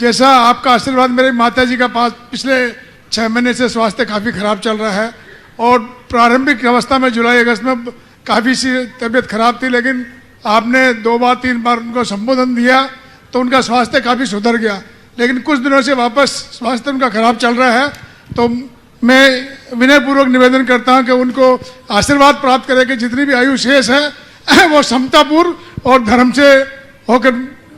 Speaker 9: जैसा आपका आशीर्वाद, मेरे माता जी का पास पिछले 6 महीने से स्वास्थ्य काफ़ी खराब चल रहा है, और प्रारंभिक अवस्था में जुलाई अगस्त में काफ़ी सी तबीयत खराब थी, लेकिन आपने 2 बार 3 बार उनको संबोधन दिया तो उनका स्वास्थ्य काफ़ी सुधर गया। लेकिन कुछ दिनों से वापस स्वास्थ्य उनका खराब चल रहा है, तो मैं विनयपूर्वक निवेदन करता हूं कि उनको आशीर्वाद प्राप्त करें कि जितनी भी आयु शेष है वो समतापूर्ण और धर्म से होकर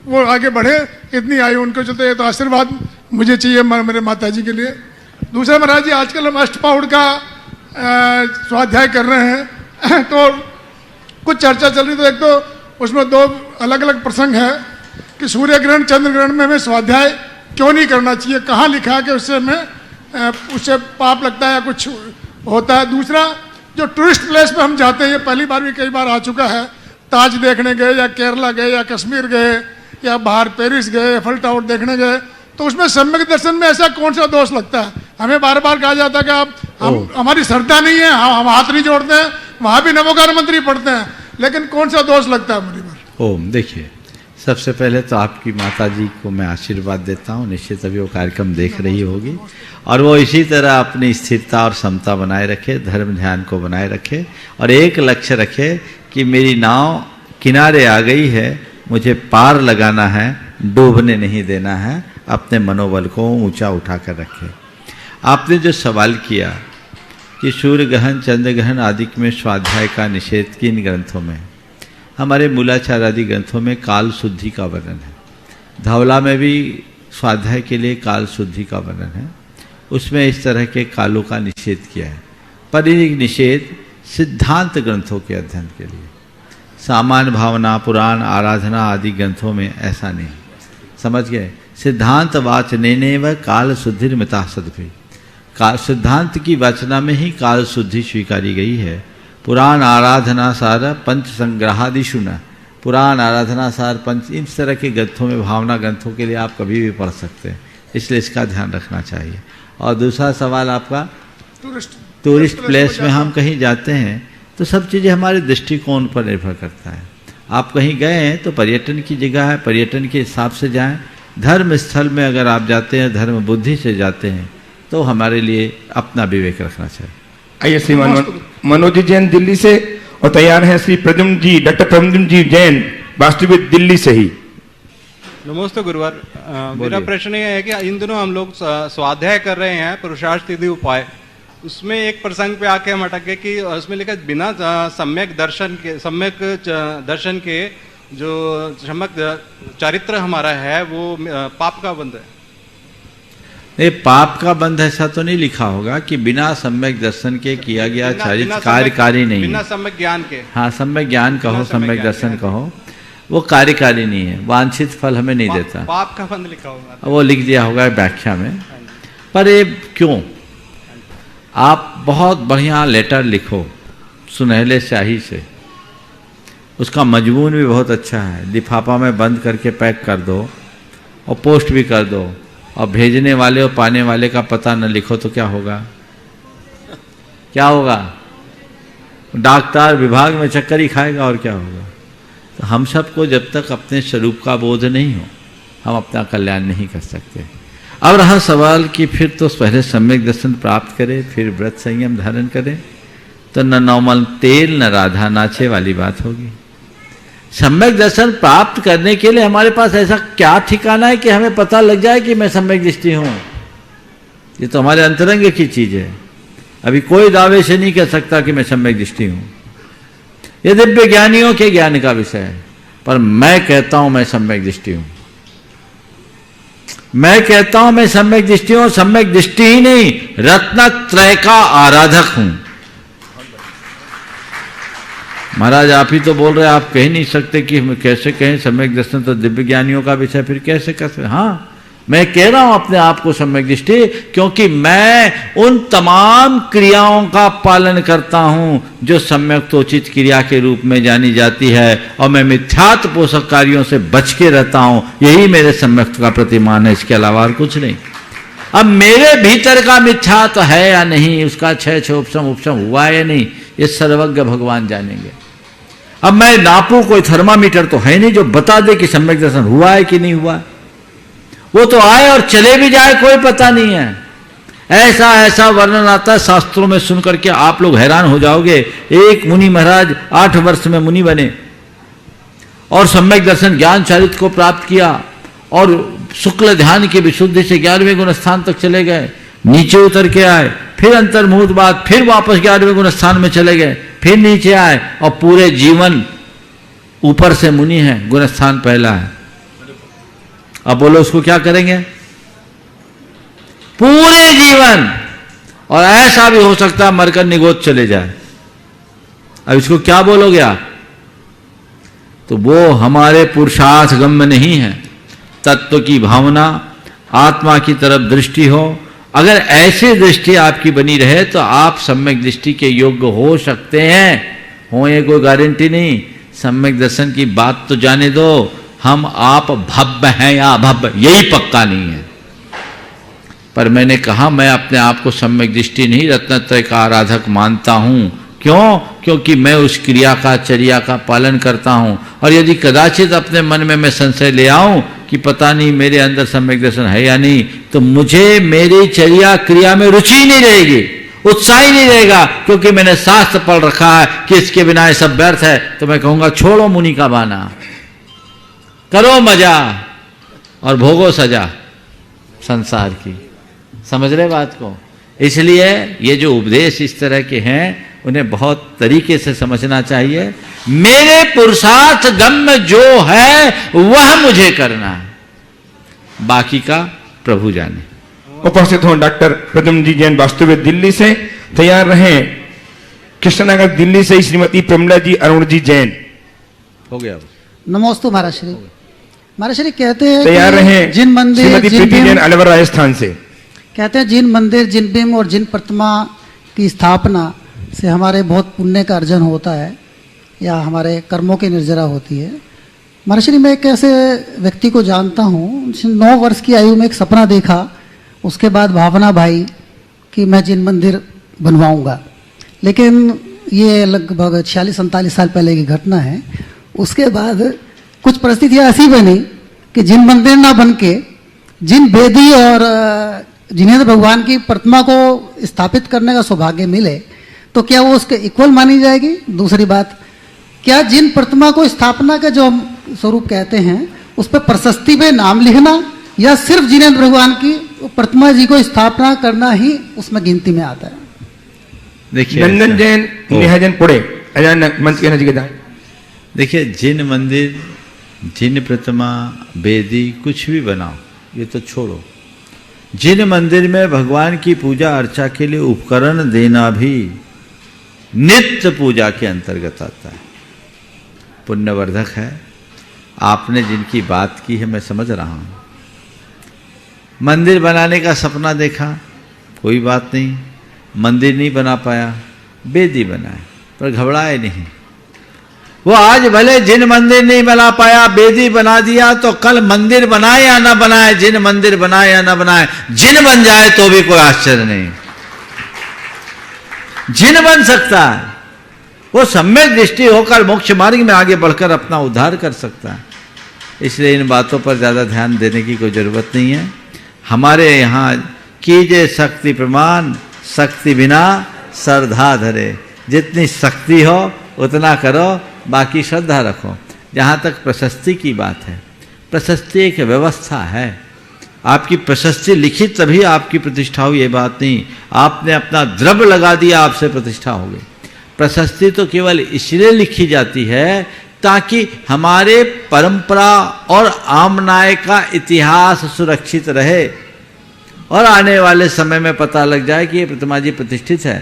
Speaker 9: वो आगे बढ़े, इतनी आयु उनको चलते। तो आशीर्वाद मुझे चाहिए मेरे माता जी के लिए। दूसरा, महाराज जी, आजकल हम अष्टपाउड़ का स्वाध्याय कर रहे हैं, तो कुछ चर्चा चल रही, तो एक तो उसमें 2 अलग अलग प्रसंग है कि सूर्य ग्रहण चंद्र ग्रहण में हमें स्वाध्याय क्यों नहीं करना चाहिए, कहाँ लिखा है कि उससे हमें उससे पाप लगता है या कुछ होता है। दूसरा, जो टूरिस्ट प्लेस पे हम जाते हैं, ये पहली बार भी कई बार आ चुका है, ताज देखने गए या केरला गए या कश्मीर गए या बाहर पेरिस गए, एफल टावर देखने गए, तो उसमें सम्यक दर्शन में ऐसा कौन सा दोष लगता है? हमें बार बार कहा जाता है कि हम हमारी श्रद्धा नहीं है, हम हाथ नहीं जोड़ते हैं, वहाँ भी नमोकार मंत्री पढ़ते हैं, लेकिन कौन सा दोष लगता है मुनि पर?
Speaker 5: ओम, देखिए, सबसे पहले तो आपकी माता जी को मैं आशीर्वाद देता हूँ, निश्चित अभी वो कार्यक्रम देख रही होगी, और वो इसी तरह अपनी स्थिरता और समता बनाए रखे, धर्म ध्यान को बनाए रखे, और एक लक्ष्य रखे कि मेरी नाव किनारे आ गई है, मुझे पार लगाना है, डूबने नहीं देना है, अपने मनोबल को ऊंचा उठा कर रखे। आपने जो सवाल किया कि सूर्य ग्रहण चंद्र ग्रहण आदि में स्वाध्याय का निषेध किन ग्रंथों में, हमारे मूलाचार आदि ग्रंथों में काल शुद्धि का वर्णन है, धवला में भी स्वाध्याय के लिए काल शुद्धि का वर्णन है, उसमें इस तरह के कालों का निषेध किया है। पर ये निषेध सिद्धांत ग्रंथों के अध्ययन के लिए, सामान्य भावना पुराण आराधना आदि ग्रंथों में ऐसा नहीं। समझ गए? सिद्धांत वाचने व काल शुद्धि मिता सदभी, सिद्धांत की वाचना में ही काल शुद्धि स्वीकारी गई है। पुराण आराधना सार पंच संग्रहादिशु न, पुराण आराधना सार पंच, इन तरह के ग्रंथों में, भावना ग्रंथों के लिए आप कभी भी पढ़ सकते हैं, इसलिए इसका ध्यान रखना चाहिए। और दूसरा सवाल आपका, टूरिस्ट प्लेस में हम कहीं जाते हैं तो सब चीज़ें हमारे दृष्टिकोण पर निर्भर करता है। आप कहीं गए हैं तो पर्यटन की जगह है, पर्यटन के हिसाब से जाएं। धर्म स्थल में अगर आप जाते हैं, धर्म बुद्धि से जाते हैं, तो हमारे लिए अपना विवेक रखना चाहिए।
Speaker 4: आइए श्रीमान मनोज जी जैन दिल्ली से, और तैयार हैं श्री प्रद्युम्न जी, डॉक्टर प्रद्युम्न जी जैन वास्तविक दिल्ली से ही।
Speaker 10: नमस्ते गुरुवार। मेरा प्रश्न ये है कि इन दिनों हम लोग स्वाध्याय कर रहे हैं पुरुषार्थ सिद्धि उपाय, उसमें एक प्रसंग पे आके हम अटक गए कि उसमें लिखा बिना सम्यक दर्शन के जो सम्यक चरित्र हमारा है वो पाप का बंध है।
Speaker 5: नहीं, पाप का बंध ऐसा तो नहीं लिखा होगा कि बिना सम्यक दर्शन के किया गया चरित्र कार्यकारी नहीं है।
Speaker 10: बिना सम्यक ज्ञान के,
Speaker 5: हाँ, सम्यक ज्ञान कहो, सम्यक दर्शन कहो, वो कार्यकारी नहीं है, वांछित फल हमें नहीं देता।
Speaker 10: पाप का बंध लिखा होगा,
Speaker 5: वो लिख दिया होगा व्याख्या में। पर ये क्यों? आप बहुत बढ़िया लेटर लिखो सुनहले स्याही से, उसका मजमून भी बहुत अच्छा है, लिफाफा में बंद करके पैक कर दो और पोस्ट भी कर दो, और भेजने वाले और पाने वाले का पता न लिखो तो क्या होगा? क्या होगा? डॉक्टर विभाग में चक्कर ही खाएगा, और क्या होगा? तो हम सबको जब तक अपने स्वरूप का बोध नहीं हो, हम अपना कल्याण नहीं कर सकते। अब रहा सवाल कि फिर तो पहले सम्यक दर्शन प्राप्त करें, फिर व्रत संयम धारण करें, तो न नॉर्मल तेल न राधा नाचे वाली बात होगी। सम्यक दर्शन प्राप्त करने के लिए हमारे पास ऐसा क्या ठिकाना है कि हमें पता लग जाए कि मैं सम्यक दृष्टि हूँ? ये तो हमारे अंतरंग की चीज है। अभी कोई दावे से नहीं कह सकता कि मैं सम्यक दृष्टि हूं। ये दिव्य ज्ञानियों के ज्ञान का विषय है, पर मैं कहता हूं मैं सम्यक दृष्टि हूं। मैं कहता हूं मैं सम्यक दृष्टि हूं, सम्यक दृष्टि ही नहीं, रत्नत्रय का आराधक हूं। महाराज आप ही तो बोल रहे, आप कह नहीं सकते कि हम कैसे कहें सम्यक दर्शन तो दिव्य ज्ञानियों का विषय, फिर कैसे कर सकते? हाँ, मैं कह रहा हूं अपने आप को सम्यक दृष्टि, क्योंकि मैं उन तमाम क्रियाओं का पालन करता हूं जो सम्यक तोचित क्रिया के रूप में जानी जाती है, और मैं मिथ्यात्व पोषक कार्यों से बच के रहता हूं। यही मेरे सम्यक का प्रतिमान है, इसके अलावा और कुछ नहीं। अब मेरे भीतर का मिथ्यात्व है या नहीं, उसका क्षय क्षोपशम उपशम हुआ है या नहीं, ये सर्वज्ञ भगवान जानेंगे। अब मैं नापू, कोई थर्मामीटर तो है नहीं जो बता दे कि सम्यक दर्शन हुआ है कि नहीं हुआ। वो तो आए और चले भी जाए, कोई पता नहीं है। ऐसा ऐसा वर्णन आता है शास्त्रों में, सुन करके आप लोग हैरान हो जाओगे। एक मुनि महाराज 8 वर्ष में मुनि बने और सम्यक दर्शन ज्ञान चारित्र को प्राप्त किया, और शुक्ल ध्यान की विशुद्धि से 11वें गुण स्थान तक चले गए। नीचे उतर के आए, फिर अंतर्मुहूर्त बाद फिर वापस 11वें गुण स्थान में चले गए, फिर नीचे आए, और पूरे जीवन ऊपर से मुनि है, गुण स्थान पहला है। अब बोलो उसको क्या करेंगे? पूरे जीवन, और ऐसा भी हो सकता है मरकर निगोद चले जाए। अब इसको क्या बोलोगे आप? तो वो हमारे पुरुषार्थ गम्य नहीं है। तत्व की भावना, आत्मा की तरफ दृष्टि हो, अगर ऐसी दृष्टि आपकी बनी रहे तो आप सम्यक दृष्टि के योग्य हो सकते हैं। हो ये कोई गारंटी नहीं। सम्यक दर्शन की बात तो जाने दो, हम आप भव्य हैं या अभव्य यही पक्का नहीं है। पर मैंने कहा मैं अपने आप को सम्यक दृष्टि नहीं, रत्नत्रय का आराधक मानता हूं। क्यों? क्योंकि मैं उस क्रिया का, चर्या का पालन करता हूं। और यदि कदाचित अपने मन में मैं संशय ले आऊं कि पता नहीं मेरे अंदर सम्यक दर्शन है या नहीं, तो मुझे मेरी चर्या क्रिया में रुचि नहीं रहेगी, उत्साह ही नहीं रहेगा, क्योंकि मैंने शास्त्र पढ़ रखा है कि इसके बिना ये सब व्यर्थ है। तो मैं कहूंगा छोड़ो मुनि का बहाना, करो मजा और भोगो सजा संसार की। समझ रहे बात को? इसलिए ये जो उपदेश इस तरह के हैं उन्हें बहुत तरीके से समझना चाहिए। मेरे पुरुषार्थ गम्य जो है वह मुझे करना है, बाकी का प्रभु जाने।
Speaker 4: उपस्थित हो डॉक्टर प्रद्युम्न जी जैन वास्तुविद दिल्ली से। तैयार रहें कृष्णनगर दिल्ली से श्रीमती प्रमिला जी अरुण जी जैन।
Speaker 5: हो गया।
Speaker 11: नमोस्तु महाराज श्री। महाराज श्री कहते हैं
Speaker 4: तैयार रहें
Speaker 11: जिन मंदिर,
Speaker 4: श्रीमती प्रीति जैन अलवर राजस्थान से।
Speaker 11: कहते हैं जिन मंदिर, जिन बिंब और जिन प्रतिमा की स्थापना से हमारे बहुत पुण्य का अर्जन होता है या हमारे कर्मों की निर्जरा होती है। महाराज श्री मैं एक ऐसे व्यक्ति को जानता हूँ, 9 वर्ष की आयु में एक सपना देखा, उसके बाद भावना भाई कि मैं जिन मंदिर बनवाऊंगा। लेकिन ये लगभग 46-47 साल पहले की घटना है। उसके बाद कुछ परिस्थितियाँ ऐसी बनी कि जिन मंदिर ना बन के जिन वेदी और जिनेंद्र भगवान की प्रतिमा को स्थापित करने का सौभाग्य मिले, तो क्या वो उसके इक्वल मानी जाएगी? दूसरी बात, क्या जिन प्रतिमा को स्थापना का जो हम स्वरूप कहते हैं उस पर प्रशस्ति पे नाम लिखना, या सिर्फ जिनेंद्र भगवान की प्रतिमा जी को स्थापना करना ही उसमें गिनती में आता है?
Speaker 5: देखिए
Speaker 4: नंदन जैन, नेहा जैन पुणे अजान मंच के नजदीक।
Speaker 5: देखिए जिन मंदिर, जिन प्रतिमा, वेदी कुछ भी बनाओ, ये तो छोड़ो। जिन मंदिर में भगवान की पूजा अर्चा के लिए उपकरण देना भी नित्य पूजा के अंतर्गत आता है, पुण्यवर्धक है। आपने जिनकी बात की है मैं समझ रहा हूं। मंदिर बनाने का सपना देखा, कोई बात नहीं, मंदिर नहीं बना पाया, वेदी बनाए, पर घबराए नहीं। वो आज भले जिन मंदिर नहीं बना पाया, वेदी बना दिया, तो कल मंदिर बनाए या ना बनाए, जिन मंदिर बनाए या ना बनाए, जिन बन जाए तो भी कोई आश्चर्य नहीं। जिन बन सकता है, वो सम्यक दृष्टि होकर मोक्ष मार्ग में आगे बढ़कर अपना उद्धार कर सकता है। इसलिए इन बातों पर ज्यादा ध्यान देने की कोई जरूरत नहीं है। हमारे यहाँ कीजे शक्ति प्रमाण, शक्ति बिना श्रद्धा धरे। जितनी शक्ति हो उतना करो, बाकी श्रद्धा रखो। जहाँ तक प्रशस्ति की बात है, प्रशस्ति एक व्यवस्था है। आपकी प्रशस्ति लिखी तभी आपकी प्रतिष्ठा हुई, ये बात नहीं। आपने अपना द्रव्य लगा दिया, आपसे प्रतिष्ठा हो गई। प्रशस्ति तो केवल इसलिए लिखी जाती है ताकि हमारे परंपरा और आमनाय का इतिहास सुरक्षित रहे और आने वाले समय में पता लग जाए कि ये प्रतिमा जी प्रतिष्ठित है।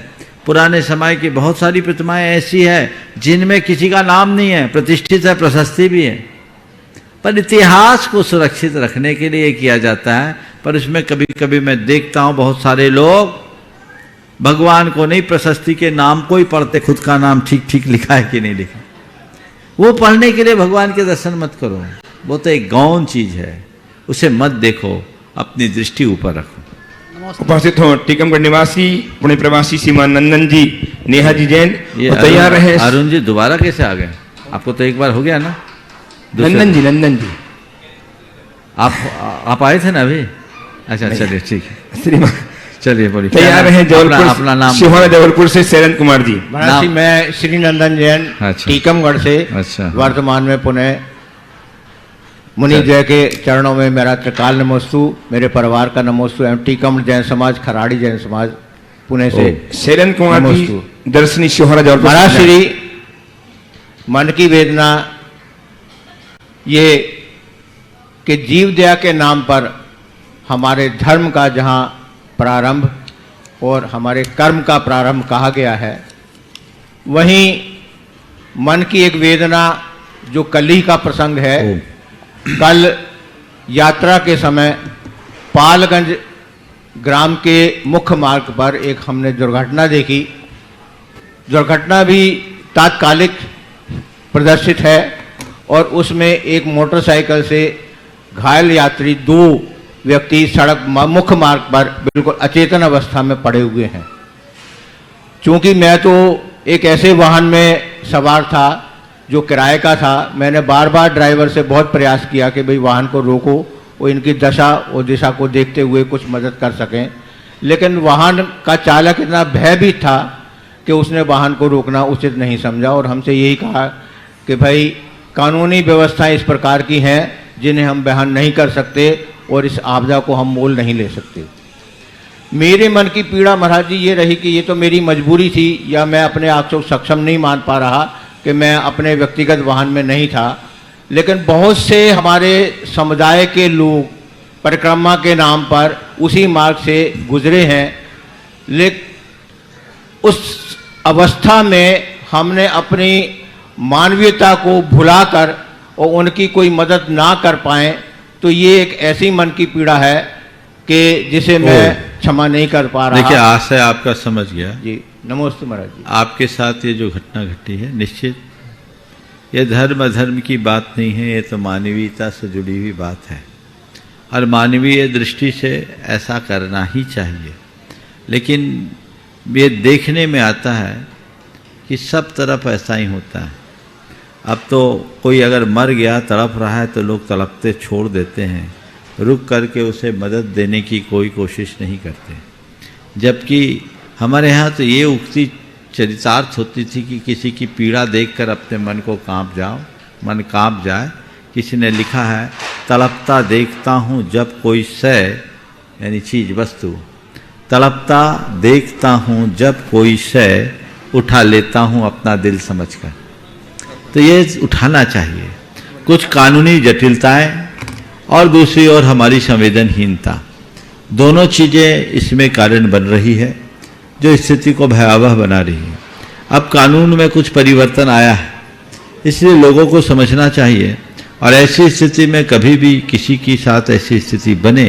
Speaker 5: पुराने समय की बहुत सारी प्रतिमाएं ऐसी है जिनमें किसी का नाम नहीं है, प्रतिष्ठित है, प्रशस्ति भी है, पर इतिहास को सुरक्षित रखने के लिए किया जाता है। पर उसमें कभी कभी मैं देखता हूं बहुत सारे लोग भगवान को नहीं, प्रशस्ति के नाम को ही पढ़ते, खुद का नाम ठीक ठीक लिखा है कि नहीं लिखा। वो पढ़ने के लिए भगवान के दर्शन मत करो, वो तो एक गौण चीज है, उसे मत देखो, अपनी दृष्टि ऊपर रखो।
Speaker 4: उपस्थित हो टीकमगढ़ निवासी पुणे प्रवासी सीमा नंदन जी, नेहा जी जैन तैयार रहे।
Speaker 5: अरुण जी दोबारा कैसे आ गए? आपको तो एक बार हो गया ना।
Speaker 4: नंदन जी
Speaker 5: आप आए थे ना अभी? अच्छा चलिए ठीक है,
Speaker 4: श्रीमान
Speaker 5: चलिए बोलिए।
Speaker 4: तैयार रहे। जबलपुर,
Speaker 5: अपना नाम
Speaker 4: सिहोरा जबलपुर से शरण कुमार जी।
Speaker 12: महाराज जी, मैं श्री नंदन जैन,
Speaker 5: अच्छा।
Speaker 12: टीकमगढ़ से।
Speaker 5: अच्छा।
Speaker 12: वर्तमान में पुणे मुनि जय के चरणों में मेरा त्रिकाल नमोस्तु, मेरे परिवार का नमोस्तु एवं टीकमगढ़ जैन समाज, खराड़ी जैन समाज पुणे से
Speaker 4: शरण कुमार जी, दर्शनी सिहोरा जबलपुर।
Speaker 12: महाराज श्री मन की वेदना ये कि जीव दया के नाम पर हमारे धर्म का जहाँ प्रारंभ और हमारे कर्म का प्रारंभ कहा गया है, वहीं मन की एक वेदना जो कली का प्रसंग है। कल यात्रा के समय पालगंज ग्राम के मुख्य मार्ग पर एक हमने दुर्घटना देखी। दुर्घटना भी तात्कालिक प्रदर्शित है और उसमें एक मोटरसाइकिल से घायल यात्री, 2 व्यक्ति सड़क मुख्य मार्ग पर बिल्कुल अचेतन अवस्था में पड़े हुए हैं। चूंकि मैं तो एक ऐसे वाहन में सवार था जो किराए का था, मैंने बार बार ड्राइवर से बहुत प्रयास किया कि भाई वाहन को रोको और इनकी दशा और दिशा को देखते हुए कुछ मदद कर सकें, लेकिन वाहन का चालक इतना भयभीत था कि उसने वाहन को रोकना उचित नहीं समझा और हमसे यही कहा कि भाई कानूनी व्यवस्थाएं इस प्रकार की हैं जिन्हें हम बयान नहीं कर सकते और इस आपदा को हम मोल नहीं ले सकते। मेरे मन की पीड़ा महाराज जी ये रही कि ये तो मेरी मजबूरी थी, या मैं अपने आप को सक्षम नहीं मान पा रहा कि मैं अपने व्यक्तिगत वाहन में नहीं था, लेकिन बहुत से हमारे समुदाय के लोग परिक्रमा के नाम पर उसी मार्ग से गुजरे हैं। लेकिन उस अवस्था में हमने अपनी मानवीयता को भुलाकर और उनकी कोई मदद ना कर पाए, तो ये एक ऐसी मन की पीड़ा है कि जिसे मैं क्षमा नहीं कर पा रहा।
Speaker 5: देखिए, आशय आपका समझ गया
Speaker 12: जी। नमस्ते महाराज जी।
Speaker 5: आपके साथ ये जो घटना घटी है, निश्चित ये धर्म अधर्म की बात नहीं है, ये तो मानवीयता से जुड़ी हुई बात है और मानवीय दृष्टि से ऐसा करना ही चाहिए। लेकिन ये देखने में आता है कि सब तरफ ऐसा ही होता है। अब तो कोई अगर मर गया, तड़प रहा है, तो लोग तड़पते छोड़ देते हैं, रुक करके उसे मदद देने की कोई कोशिश नहीं करते। जबकि हमारे यहाँ तो ये उक्ति चरितार्थ होती थी कि किसी की पीड़ा देखकर अपने मन को कांप जाओ, मन कांप जाए। किसी ने लिखा है, तड़पता देखता हूँ जब कोई शय, यानी चीज वस्तु, तड़पता देखता हूँ जब कोई शय, उठा लेता हूँ अपना दिल समझकर। तो ये उठाना चाहिए। कुछ कानूनी जटिलताएं और दूसरी ओर हमारी संवेदनहीनता, दोनों चीज़ें इसमें कारण बन रही है जो स्थिति को भयावह बना रही है। अब कानून में कुछ परिवर्तन आया है, इसलिए लोगों को समझना चाहिए और ऐसी स्थिति में कभी भी किसी के साथ ऐसी स्थिति बने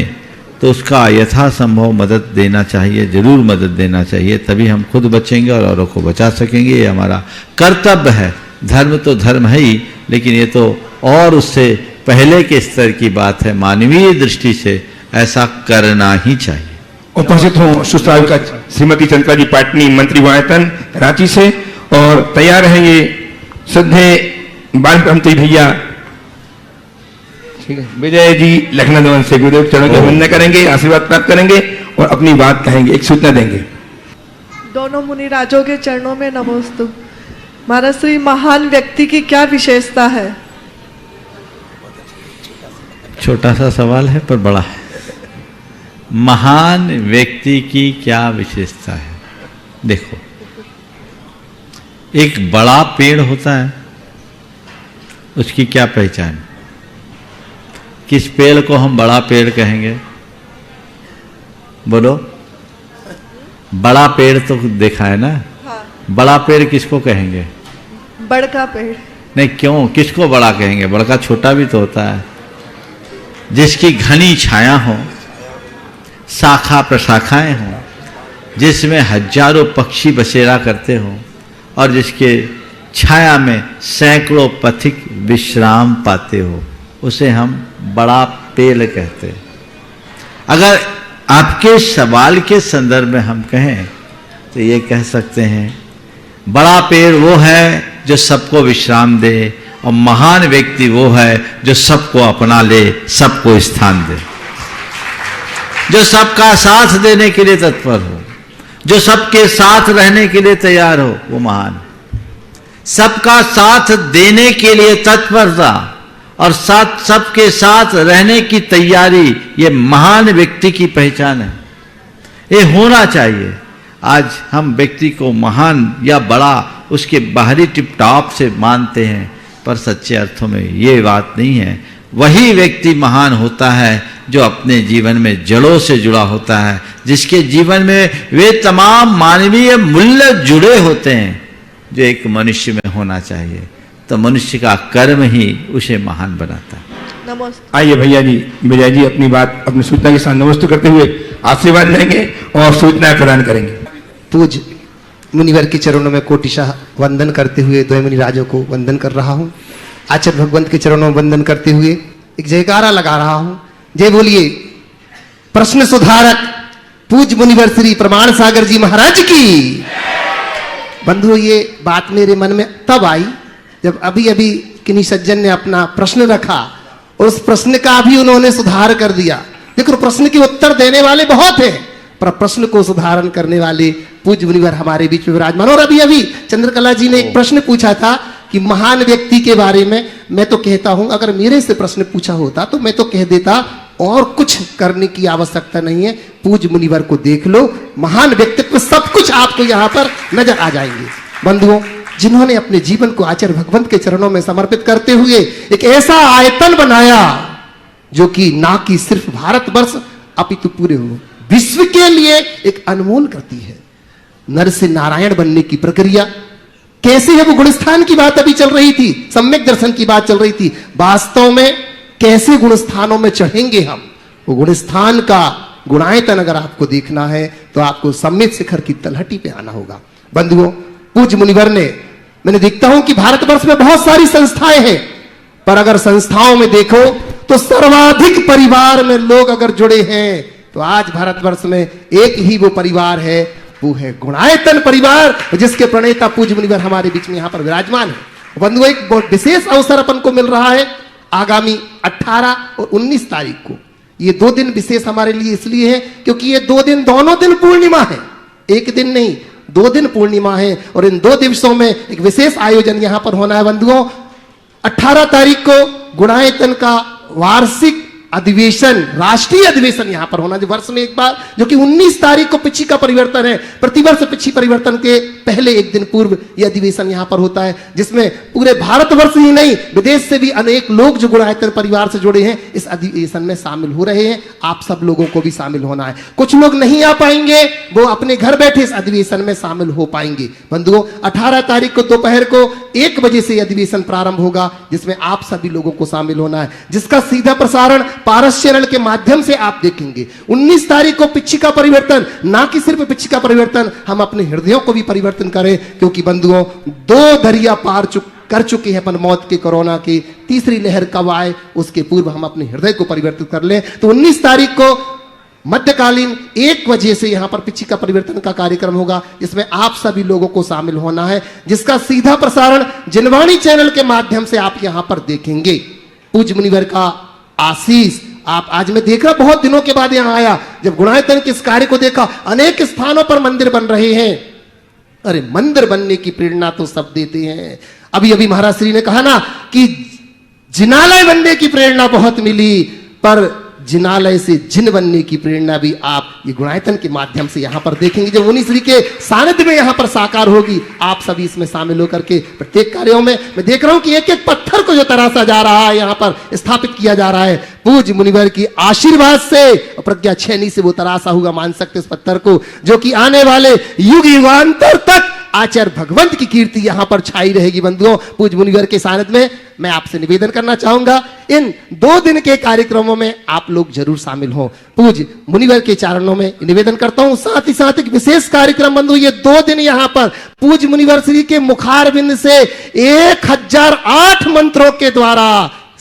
Speaker 5: तो उसका यथासंभव मदद देना चाहिए, जरूर मदद देना चाहिए, तभी हम खुद बचेंगे और औरों को बचा सकेंगे। ये हमारा कर्तव्य है। धर्म तो धर्म है ही, लेकिन ये तो और उससे पहले के स्तर की बात है। मानवीय दृष्टि से ऐसा करना ही चाहिए।
Speaker 4: उपस्थित हो सुश्राविका श्रीमती चंद्रा जी पाटनी, मंत्री वायतन रांची से, और तैयार रहेंगे श्रद्धेय बाल ब्रह्मती भैया, ठीक है, विजय जी लखनऊ से गुरुदेव चरणों की वंदना करेंगे, आशीर्वाद प्राप्त करेंगे और अपनी बात कहेंगे, एक सूचना देंगे।
Speaker 13: दोनों मुनि राजों के चरणों में नमोस्तु। महाराज, श्री महान व्यक्ति की क्या विशेषता है?
Speaker 5: छोटा सा सवाल है पर बड़ा है। महान व्यक्ति की क्या विशेषता है। देखो, एक बड़ा पेड़ होता है, उसकी क्या पहचान? किस पेड़ को हम बड़ा पेड़ कहेंगे? बोलो। बड़ा पेड़ तो देखा है ना?
Speaker 13: हाँ।
Speaker 5: बड़ा पेड़ किसको कहेंगे?
Speaker 13: बड़का पेड़।
Speaker 5: नहीं, क्यों? किसको बड़ा कहेंगे? बड़का छोटा भी तो होता है। जिसकी घनी छाया हो, शाखा प्रशाखाएं हो, जिसमें हजारों पक्षी बसेरा करते हो और जिसके छाया में सैकड़ों पथिक विश्राम पाते हो, उसे हम बड़ा पेड़ कहते हैं। अगर आपके सवाल के संदर्भ में हम कहें तो ये कह सकते हैं, बड़ा पेड़ वो है जो सबको विश्राम दे, और महान व्यक्ति वो है जो सबको अपना ले, सबको स्थान दे, जो सबका साथ देने के लिए तत्पर हो, जो सबके साथ रहने के लिए तैयार हो, वो महान। सबका साथ देने के लिए तत्परता और सबके साथ रहने की तैयारी, ये महान व्यक्ति की पहचान है। ये होना चाहिए। आज हम व्यक्ति को महान या बड़ा उसके बाहरी टिप टॉप से मानते हैं, पर सच्चे अर्थों में ये बात नहीं है। वही व्यक्ति महान होता है जो अपने जीवन में जड़ों से जुड़ा होता है, जिसके जीवन में वे तमाम मानवीय मूल्य जुड़े होते हैं जो एक मनुष्य में होना चाहिए। तो मनुष्य का कर्म ही उसे महान बनाता है।
Speaker 13: नमस्ते।
Speaker 4: आइए भैया जी, विजय जी अपनी बात अपनी सूचना के साथ नमस्ते करते हुए आशीर्वाद लेंगे और सूचनाएं प्रदान करेंगे।
Speaker 14: पूज मुनिवर के चरणों में कोटिशाह वंदन करते हुए द्वय मुनि राजों को वंदन कर रहा हूँ। आचार्य भगवंत के चरणों में वंदन करते हुए एक जयकारा लगा रहा हूँ। जय बोलिए प्रश्न सुधारक पूज मुनिवर श्री प्रमाण सागर जी महाराज की। बंधुओं, ये बात मेरे मन में तब आई जब अभी अभी किन्हीं सज्जन ने अपना प्रश्न रखा और उस प्रश्न का भी उन्होंने सुधार कर दिया। देखो, प्रश्न के उत्तर देने वाले बहुत हैं, पर प्रश्न को सुधारण करने वाले पूज्य मुनिवर हमारे बीच में विराजमान। और अभी अभी चंद्रकला जी ने एक प्रश्न पूछा था कि महान व्यक्ति के बारे में। मैं तो कहता हूं, अगर मेरे से प्रश्न पूछा होता तो मैं तो कह देता और कुछ करने की आवश्यकता नहीं है, पूज्य मुनिवर को देख लो, महान व्यक्तित्व सब कुछ आपको यहाँ पर नजर आ जाएंगे। बंधुओं, जिन्होंने अपने जीवन को आचार्य भगवंत के चरणों में समर्पित करते हुए एक ऐसा आयतन बनाया जो कि ना कि सिर्फ भारतवर्ष अपितु पूरे विश्व के लिए एक अनमोल कृति है। नर से नारायण बनने की प्रक्रिया कैसे है, वो गुणस्थान की बात अभी चल रही थी, सम्यक दर्शन की बात चल रही थी। वास्तव में कैसे गुणस्थानों में चढ़ेंगे हम, वो गुणस्थान का गुणायतन अगर आपको देखना है तो आपको सम्यक शिखर की तलहटी पे आना होगा। बंधुओं, पूज्य मुनिवर ने, मैंने देखता हूं कि भारतवर्ष में बहुत सारी संस्थाएं हैं, पर अगर संस्थाओं में देखो तो सर्वाधिक परिवार में लोग अगर जुड़े हैं तो आज भारतवर्ष में एक ही वो परिवार है, वो है गुणायतन परिवार, जिसके प्रणेता पूज्य मुनिवर हमारे बीच में यहां पर विराजमान है। बंधुओं, एक बहुत विशेष अवसर अपन को मिल रहा है आगामी 18 और 19 तारीख को। ये 2 दिन विशेष हमारे लिए इसलिए है क्योंकि ये 2 दिन दोनों दिन पूर्णिमा है, एक दिन नहीं, 2 दिन पूर्णिमा है। और इन 2 दिवसों में एक विशेष आयोजन यहां पर होना है। बंधुओं, 18 तारीख को गुणायतन का वार्षिक अधिवेशन, राष्ट्रीय अधिवेशन यहां पर होना, जो वर्ष में एक बार, जो कि 19 तारीख को पिछी का परिवर्तन है। प्रतिवर्ष पिछी परिवर्तन के पहले एक दिन पूर्व यह अधिवेशन यहां पर होता है, जिसमें पूरे भारतवर्ष ही नहीं, विदेश से भी अनेक लोग जो गुणायतन परिवार से जुड़े हैं इस अधिवेशन में शामिल हो रहे हैं। आप सब लोगों को भी शामिल होना है। कुछ लोग नहीं आ पाएंगे, वो अपने घर बैठे इस अधिवेशन में शामिल हो पाएंगे। बंधुओं, 18 तारीख को दोपहर को 1 बजे से अधिवेशन प्रारंभ होगा, जिसमें आप सभी लोगों को शामिल होना है, जिसका सीधा प्रसारण पारस्यरण के माध्यम से आप देखेंगे। 19 तारीख को पिछी का परिवर्तन, ना कि सिर्फ पिछी का परिवर्तन, हम अपने हृदयों को भी परिवर्तन करें, क्योंकि बंधुओं 2 दरिया पार कर चुके हैं अपन मौत के, कोरोना की। तीसरी लहर कब आए उसके पूर्व हम अपने हृदय को परिवर्तित कर लें। तो 19 तारीख को मध्यकालीन 1 बजे से यहां पर पिछी का परिवर्तन का कार्यक्रम होगा, जिसमें आप सभी लोगों को शामिल होना है, जिसका सीधा प्रसारण जिनवाणी चैनल के माध्यम से आप यहां पर देखेंगे। पूज्य मुनिवर का आशीष आप, आज मैं देख रहा, बहुत दिनों के बाद यहां आया, जब गुणायतन के इस कार्य को देखा, अनेक स्थानों पर मंदिर बन रहे हैं। अरे मंदिर बनने की प्रेरणा तो सब देते हैं। अभी अभी महाराज श्री ने कहा ना कि जिनालय बनने की प्रेरणा बहुत मिली, पर जिनालय से जिन बनने की प्रेरणा भी आप ये गुणायतन के माध्यम से यहाँ पर देखेंगे। जब मुनि श्री के सानिध्य में यहाँ पर साकार होगी, आप सभी इसमें शामिल होकर के प्रत्येक कार्यों में मैं देख रहा हूँ कि एक एक पत्थर को जो तराशा जा रहा है, यहाँ पर स्थापित किया जा रहा है, पूज्य मुनिवर की आशीर्वाद से और प्रज्ञा छेनी से वो तराशा हुआ, मान सकते उस पत्थर को, जो कि आने वाले युग युगांतर तक आचार्य भगवंत की कीर्ति यहां पर छाई रहेगी। बंधुओं, पूज्य मुनिवर के सानिध्य में मैं आपसे निवेदन करना चाहूंगा, इन 2 दिन के कार्यक्रमों में आप लोग जरूर शामिल हों। पूज्य मुनिवर के चरणों में निवेदन करता हूं। साथ ही साथ एक विशेष कार्यक्रम बंधु, ये 2 दिन यहां पर पूज्य मुनिवर श्री के मुखारविंद से 1008 मंत्रों के द्वारा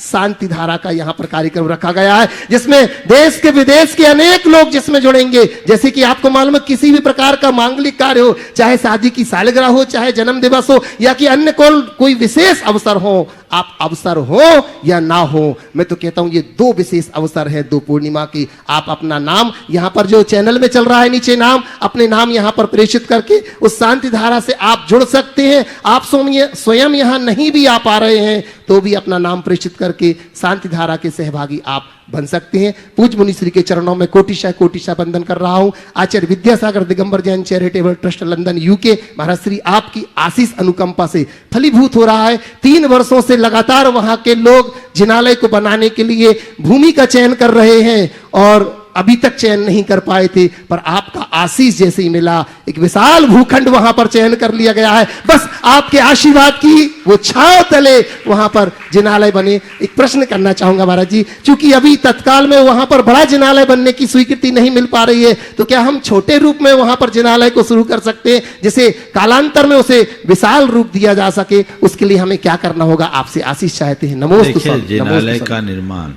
Speaker 14: शांति धारा का यहां पर कार्यक्रम रखा गया है, जिसमें देश के विदेश के अनेक लोग जिसमें जुड़ेंगे। जैसे कि आपको मालूम है, किसी भी प्रकार का मांगलिक कार्य हो, चाहे शादी की सालगिरह हो, चाहे जन्म दिवस हो, या कि अन्य कोई विशेष अवसर हो, आप अवसर हो या ना हो, मैं तो कहता हूं ये 2 विशेष अवसर है, 2 पूर्णिमा की। आप अपना नाम यहां पर जो चैनल में चल रहा है नीचे नाम, अपने नाम यहां पर प्रेषित करके उस शांति धारा से आप जुड़ सकते हैं। आप स्वयं यहां नहीं भी आ पा रहे हैं तो भी अपना नाम प्रेषित करके शांति धारा के सहभागी आप बन सकते हैं। पूज्य मुनि श्री के चरणों में कोटिशा वंदन कर रहा हूं। Acharya Vidyasagar Digambar Jain charitable trust London UK, Maharaj Shri आपकी आशीष अनुकंपा से फलीभूत हो रहा है। 3 वर्षों से लगातार वहां के लोग जिनालय को बनाने के लिए भूमि का चयन कर रहे हैं और अभी तक चयन नहीं कर पाए थे, पर आपका आशीष जैसे ही मिला, एक विशाल भूखंड वहां पर चयन कर लिया गया है। बस आपके आशीर्वाद की वो छांव तले वहां पर जिनालय बने। एक प्रश्न करना चाहूंगा महाराज जी, चूंकि अभी तत्काल में वहां पर बड़ा जिनालय बनने की स्वीकृति नहीं मिल पा रही है, तो क्या हम छोटे रूप में वहां पर जिनालय को शुरू कर सकते हैं, जिसे कालांतर में उसे विशाल रूप दिया जा सके? उसके लिए हमें क्या करना होगा? आपसे आशीष चाहते हैं। नमोस्तु।
Speaker 5: जिनालय का निर्माण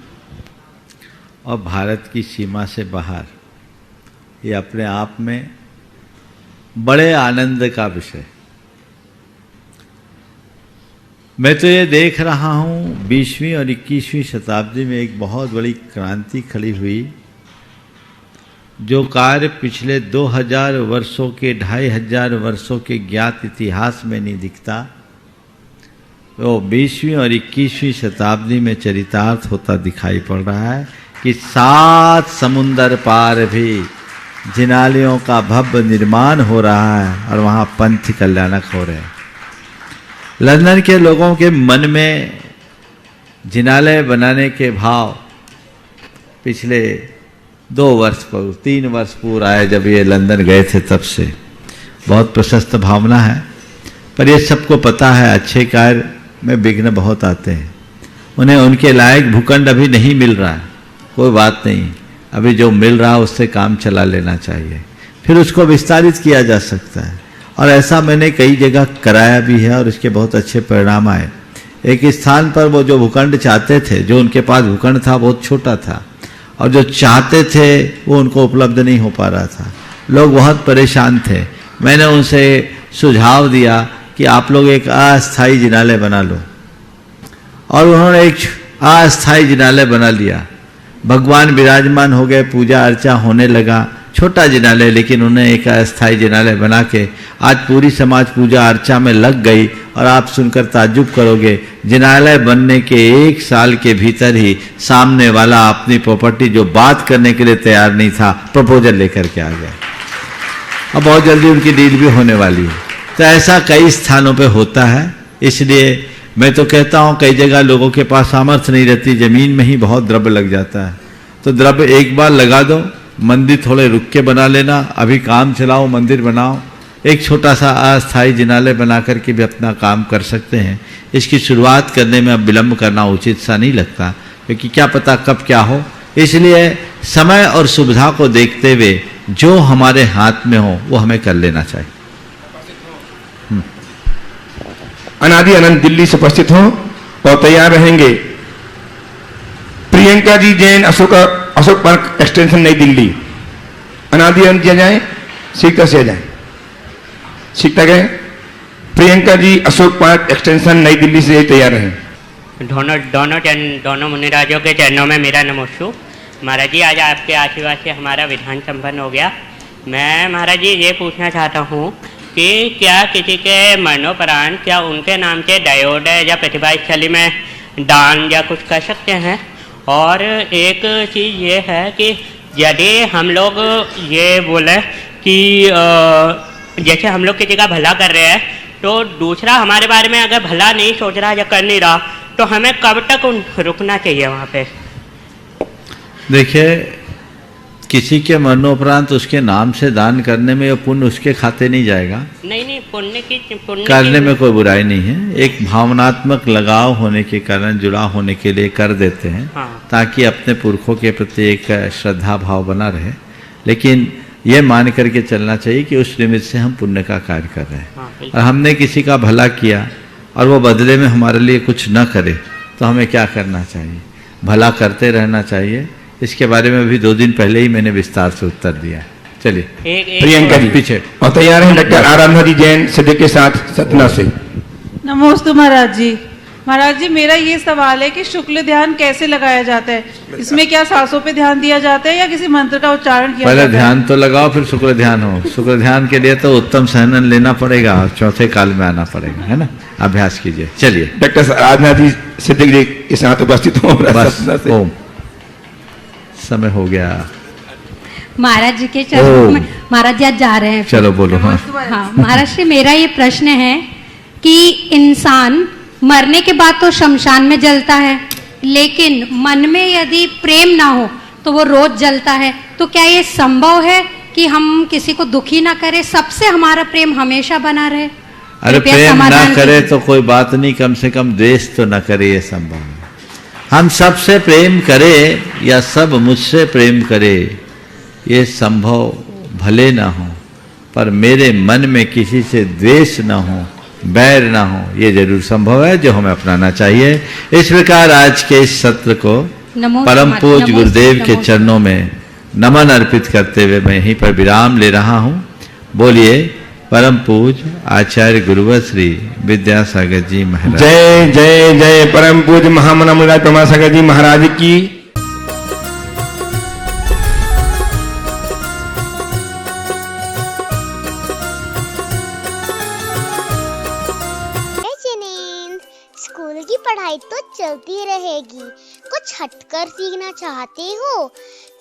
Speaker 5: और भारत की सीमा से बाहर, ये अपने आप में बड़े आनंद का विषय। मैं तो ये देख रहा हूँ 20वीं और 21वीं शताब्दी में एक बहुत बड़ी क्रांति खड़ी हुई। जो कार्य पिछले 2000 वर्षों के 2500 वर्षों के ज्ञात इतिहास में नहीं दिखता, वो 20वीं और 21वीं शताब्दी में चरितार्थ होता दिखाई पड़ रहा है कि 7 समुंदर पार भी जिनालयों का भव्य निर्माण हो रहा है और वहाँ पंथ कल्याणक हो रहे हैं। लंदन के लोगों के मन में जिनालय बनाने के भाव पिछले 3 वर्ष पूरा है, जब ये लंदन गए थे तब से बहुत प्रशस्त भावना है। पर ये सबको पता है अच्छे कार्य में विघ्न बहुत आते हैं, उन्हें उनके लायक भूखंड अभी नहीं मिल रहा है। कोई बात नहीं, अभी जो मिल रहा है उससे काम चला लेना चाहिए, फिर उसको विस्तारित किया जा सकता है। और ऐसा मैंने कई जगह कराया भी है और इसके बहुत अच्छे परिणाम आए। एक स्थान पर वो जो भूखंड चाहते थे, जो उनके पास भूखंड था बहुत छोटा था और जो चाहते थे वो उनको उपलब्ध नहीं हो पा रहा था। लोग बहुत परेशान थे। मैंने उनसे सुझाव दिया कि आप लोग एक अस्थायी जिनालय बना लो, और उन्होंने एक अस्थायी जिनालय बना लिया। भगवान विराजमान हो गए, पूजा अर्चा होने लगा, छोटा जिनालय, लेकिन उन्हें एक अस्थायी जिनालय बना के आज पूरी समाज पूजा अर्चा में लग गई। और आप सुनकर ताज्जुब करोगे, जिनालय बनने के 1 साल के भीतर ही सामने वाला अपनी प्रॉपर्टी जो बात करने के लिए तैयार नहीं था, प्रपोजल लेकर के आ गया। अब बहुत जल्दी उनकी डील भी होने वाली है। तो ऐसा कई स्थानों पे होता है। इसलिए मैं तो कहता हूँ कई जगह लोगों के पास सामर्थ्य नहीं रहती, जमीन में ही बहुत द्रव्य लग जाता है, तो द्रव्य एक बार लगा दो, मंदिर थोड़े रुक के बना लेना, अभी काम चलाओ, मंदिर बनाओ। एक छोटा सा अस्थायी जिनालय बना करके भी अपना काम कर सकते हैं। इसकी शुरुआत करने में अब विलम्ब करना उचित सा नहीं लगता, क्योंकि क्या पता कब क्या हो। इसलिए समय और सुविधा को देखते हुए जो हमारे हाथ में हो वो हमें कर लेना चाहिए।
Speaker 4: अनादि अनंत दिल्ली से उपस्थित हों और तैयार रहेंगे। प्रियंका जी जैन अशोक पार्क एक्सटेंशन नई दिल्ली। अनादि अनंत दिया जाए, सीखता से जाए, सीखता गए। प्रियंका जी अशोक पार्क एक्सटेंशन नई दिल्ली से तैयार रहें।
Speaker 15: दोनों मुनिराजों के चरणों में मेरा नमस्कार। महाराज जी, आज आपके आशीर्वाद से हमारा विधान संपन्न हो गया। मैं महाराज जी ये पूछना चाहता हूँ कि क्या किसी के मरणोपरांत क्या उनके नाम से डायोड या प्रतिभा स्थली में दान या कुछ कर सकते हैं? और एक चीज़ ये है कि यदि हम लोग ये बोले कि जैसे हम लोग किसी का भला कर रहे हैं तो दूसरा हमारे बारे में अगर भला नहीं सोच रहा या कर नहीं रहा तो हमें कब तक रुकना चाहिए वहाँ पे?
Speaker 5: देखिए, किसी के मरणोपरांत उसके नाम से दान करने में पुण्य उसके खाते नहीं जाएगा।
Speaker 15: नहीं, पुण्य
Speaker 5: करने में कोई बुराई नहीं है। एक भावनात्मक लगाव होने के कारण, जुड़ा होने के लिए कर देते हैं।
Speaker 15: हाँ।
Speaker 5: ताकि अपने पुरखों के प्रति एक श्रद्धा भाव बना रहे। लेकिन ये मान करके चलना चाहिए कि उस निमित्त से हम पुण्य का कार्य कर रहे हैं।
Speaker 15: हाँ,
Speaker 5: और हमने किसी का भला किया और वो बदले में हमारे लिए कुछ न करे तो हमें क्या करना चाहिए? भला करते रहना चाहिए। इसके बारे में भी 2 दिन पहले ही मैंने विस्तार से उत्तर दिया। चलिए
Speaker 4: प्रियंका जी
Speaker 5: पीछे
Speaker 4: और तैयार हैं डॉक्टर आराधना जी जैन सिद्ध के साथ सतना से।
Speaker 16: नमोस्तु महाराज जी। महाराज जी, मेरा ये सवाल है कि शुक्ल ध्यान कैसे लगाया जाता है? इसमें क्या सांसों पे ध्यान दिया जाता है या किसी मंत्र का उच्चारण किया
Speaker 5: पहले
Speaker 16: जाता है?
Speaker 5: ध्यान तो लगाओ, फिर शुक्र ध्यान हो। शुक्र ध्यान के लिए तो उत्तम सहनन लेना पड़ेगा और चौथे काल में आना पड़ेगा, है ना? अभ्यास कीजिए। चलिए
Speaker 4: डॉक्टर आराधना जी सिद्ध जी के साथ उपस्थित हो।
Speaker 5: बस ओम। समय हो गया।
Speaker 17: महाराज जी के चरणों में महाराज जी आज जा रहे हैं।
Speaker 5: चलो बोलो। हाँ,
Speaker 17: हाँ महाराज जी, मेरा ये प्रश्न है कि इंसान मरने के बाद तो शमशान में जलता है, लेकिन मन में यदि प्रेम ना हो तो वो रोज जलता है। तो क्या ये संभव है कि हम किसी को दुखी ना करें, सबसे हमारा प्रेम हमेशा बना रहे?
Speaker 5: अरे प्रेम ना करे तो कोई बात नहीं, कम से कम द्वेष तो न करे, ये संभव है। हम सबसे प्रेम करे या सब मुझसे प्रेम करे, ये संभव भले ना हो, पर मेरे मन में किसी से द्वेष ना हो, बैर ना हो, ये जरूर संभव है, जो हमें अपनाना चाहिए। इस प्रकार आज के इस सत्र को परम पूज्य गुरुदेव के चरणों में नमन अर्पित करते हुए मैं यहीं पर विराम ले रहा हूँ। बोलिए परम पूज्य आचार्य गुरुवर श्री विद्यासागर जी महाराज।
Speaker 4: जय जय जय परम पूज्य महामना मुनिराज परमासागर जी महाराज की।
Speaker 1: स्कूल की पढ़ाई तो चलती रहेगी, कुछ हटकर सीखना चाहते हो,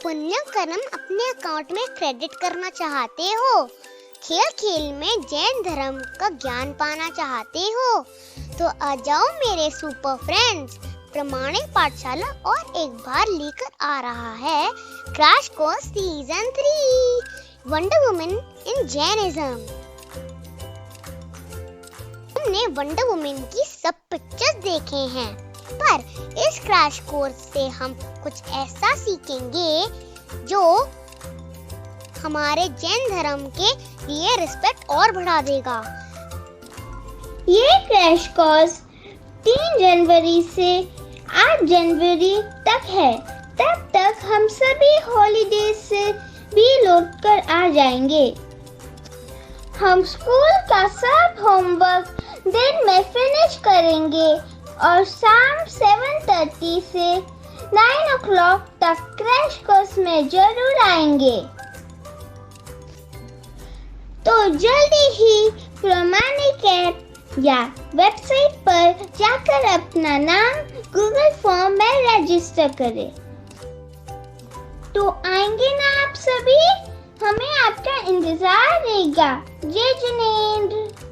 Speaker 1: पुण्य कर्म अपने अकाउंट में क्रेडिट करना चाहते हो, खेल खेल में जैन धर्म का ज्ञान पाना चाहते हो, तो आ जाओ मेरे सुपर फ्रेंड्स। प्रमाणिक पाठशाला और एक बार लेकर आ रहा है crash course season 3 wonder woman in Jainism. हमने वंडर वुमन की सब पिक्चर्स देखे हैं, पर इस क्रैश कोर्स से हम कुछ ऐसा सीखेंगे जो हमारे जैन धर्म के लिए रिस्पेक्ट और बढ़ा देगा।
Speaker 2: ये क्रैश कोर्स 3 जनवरी से 8 जनवरी तक है। तब तक हम सभी हॉलीडेज से भी लौट कर आ जाएंगे। हम स्कूल का सब होमवर्क दिन में फिनिश करेंगे और शाम 7:30 से 9 o'clock तक क्रैश कोर्स में जरूर आएंगे। तो जल्दी ही प्रमाणिक ऐप या वेबसाइट पर जाकर अपना नाम गूगल फॉर्म में रजिस्टर करें। तो आएंगे ना आप सभी? हमें आपका इंतजार रहेगा। जय जिनेंद्र।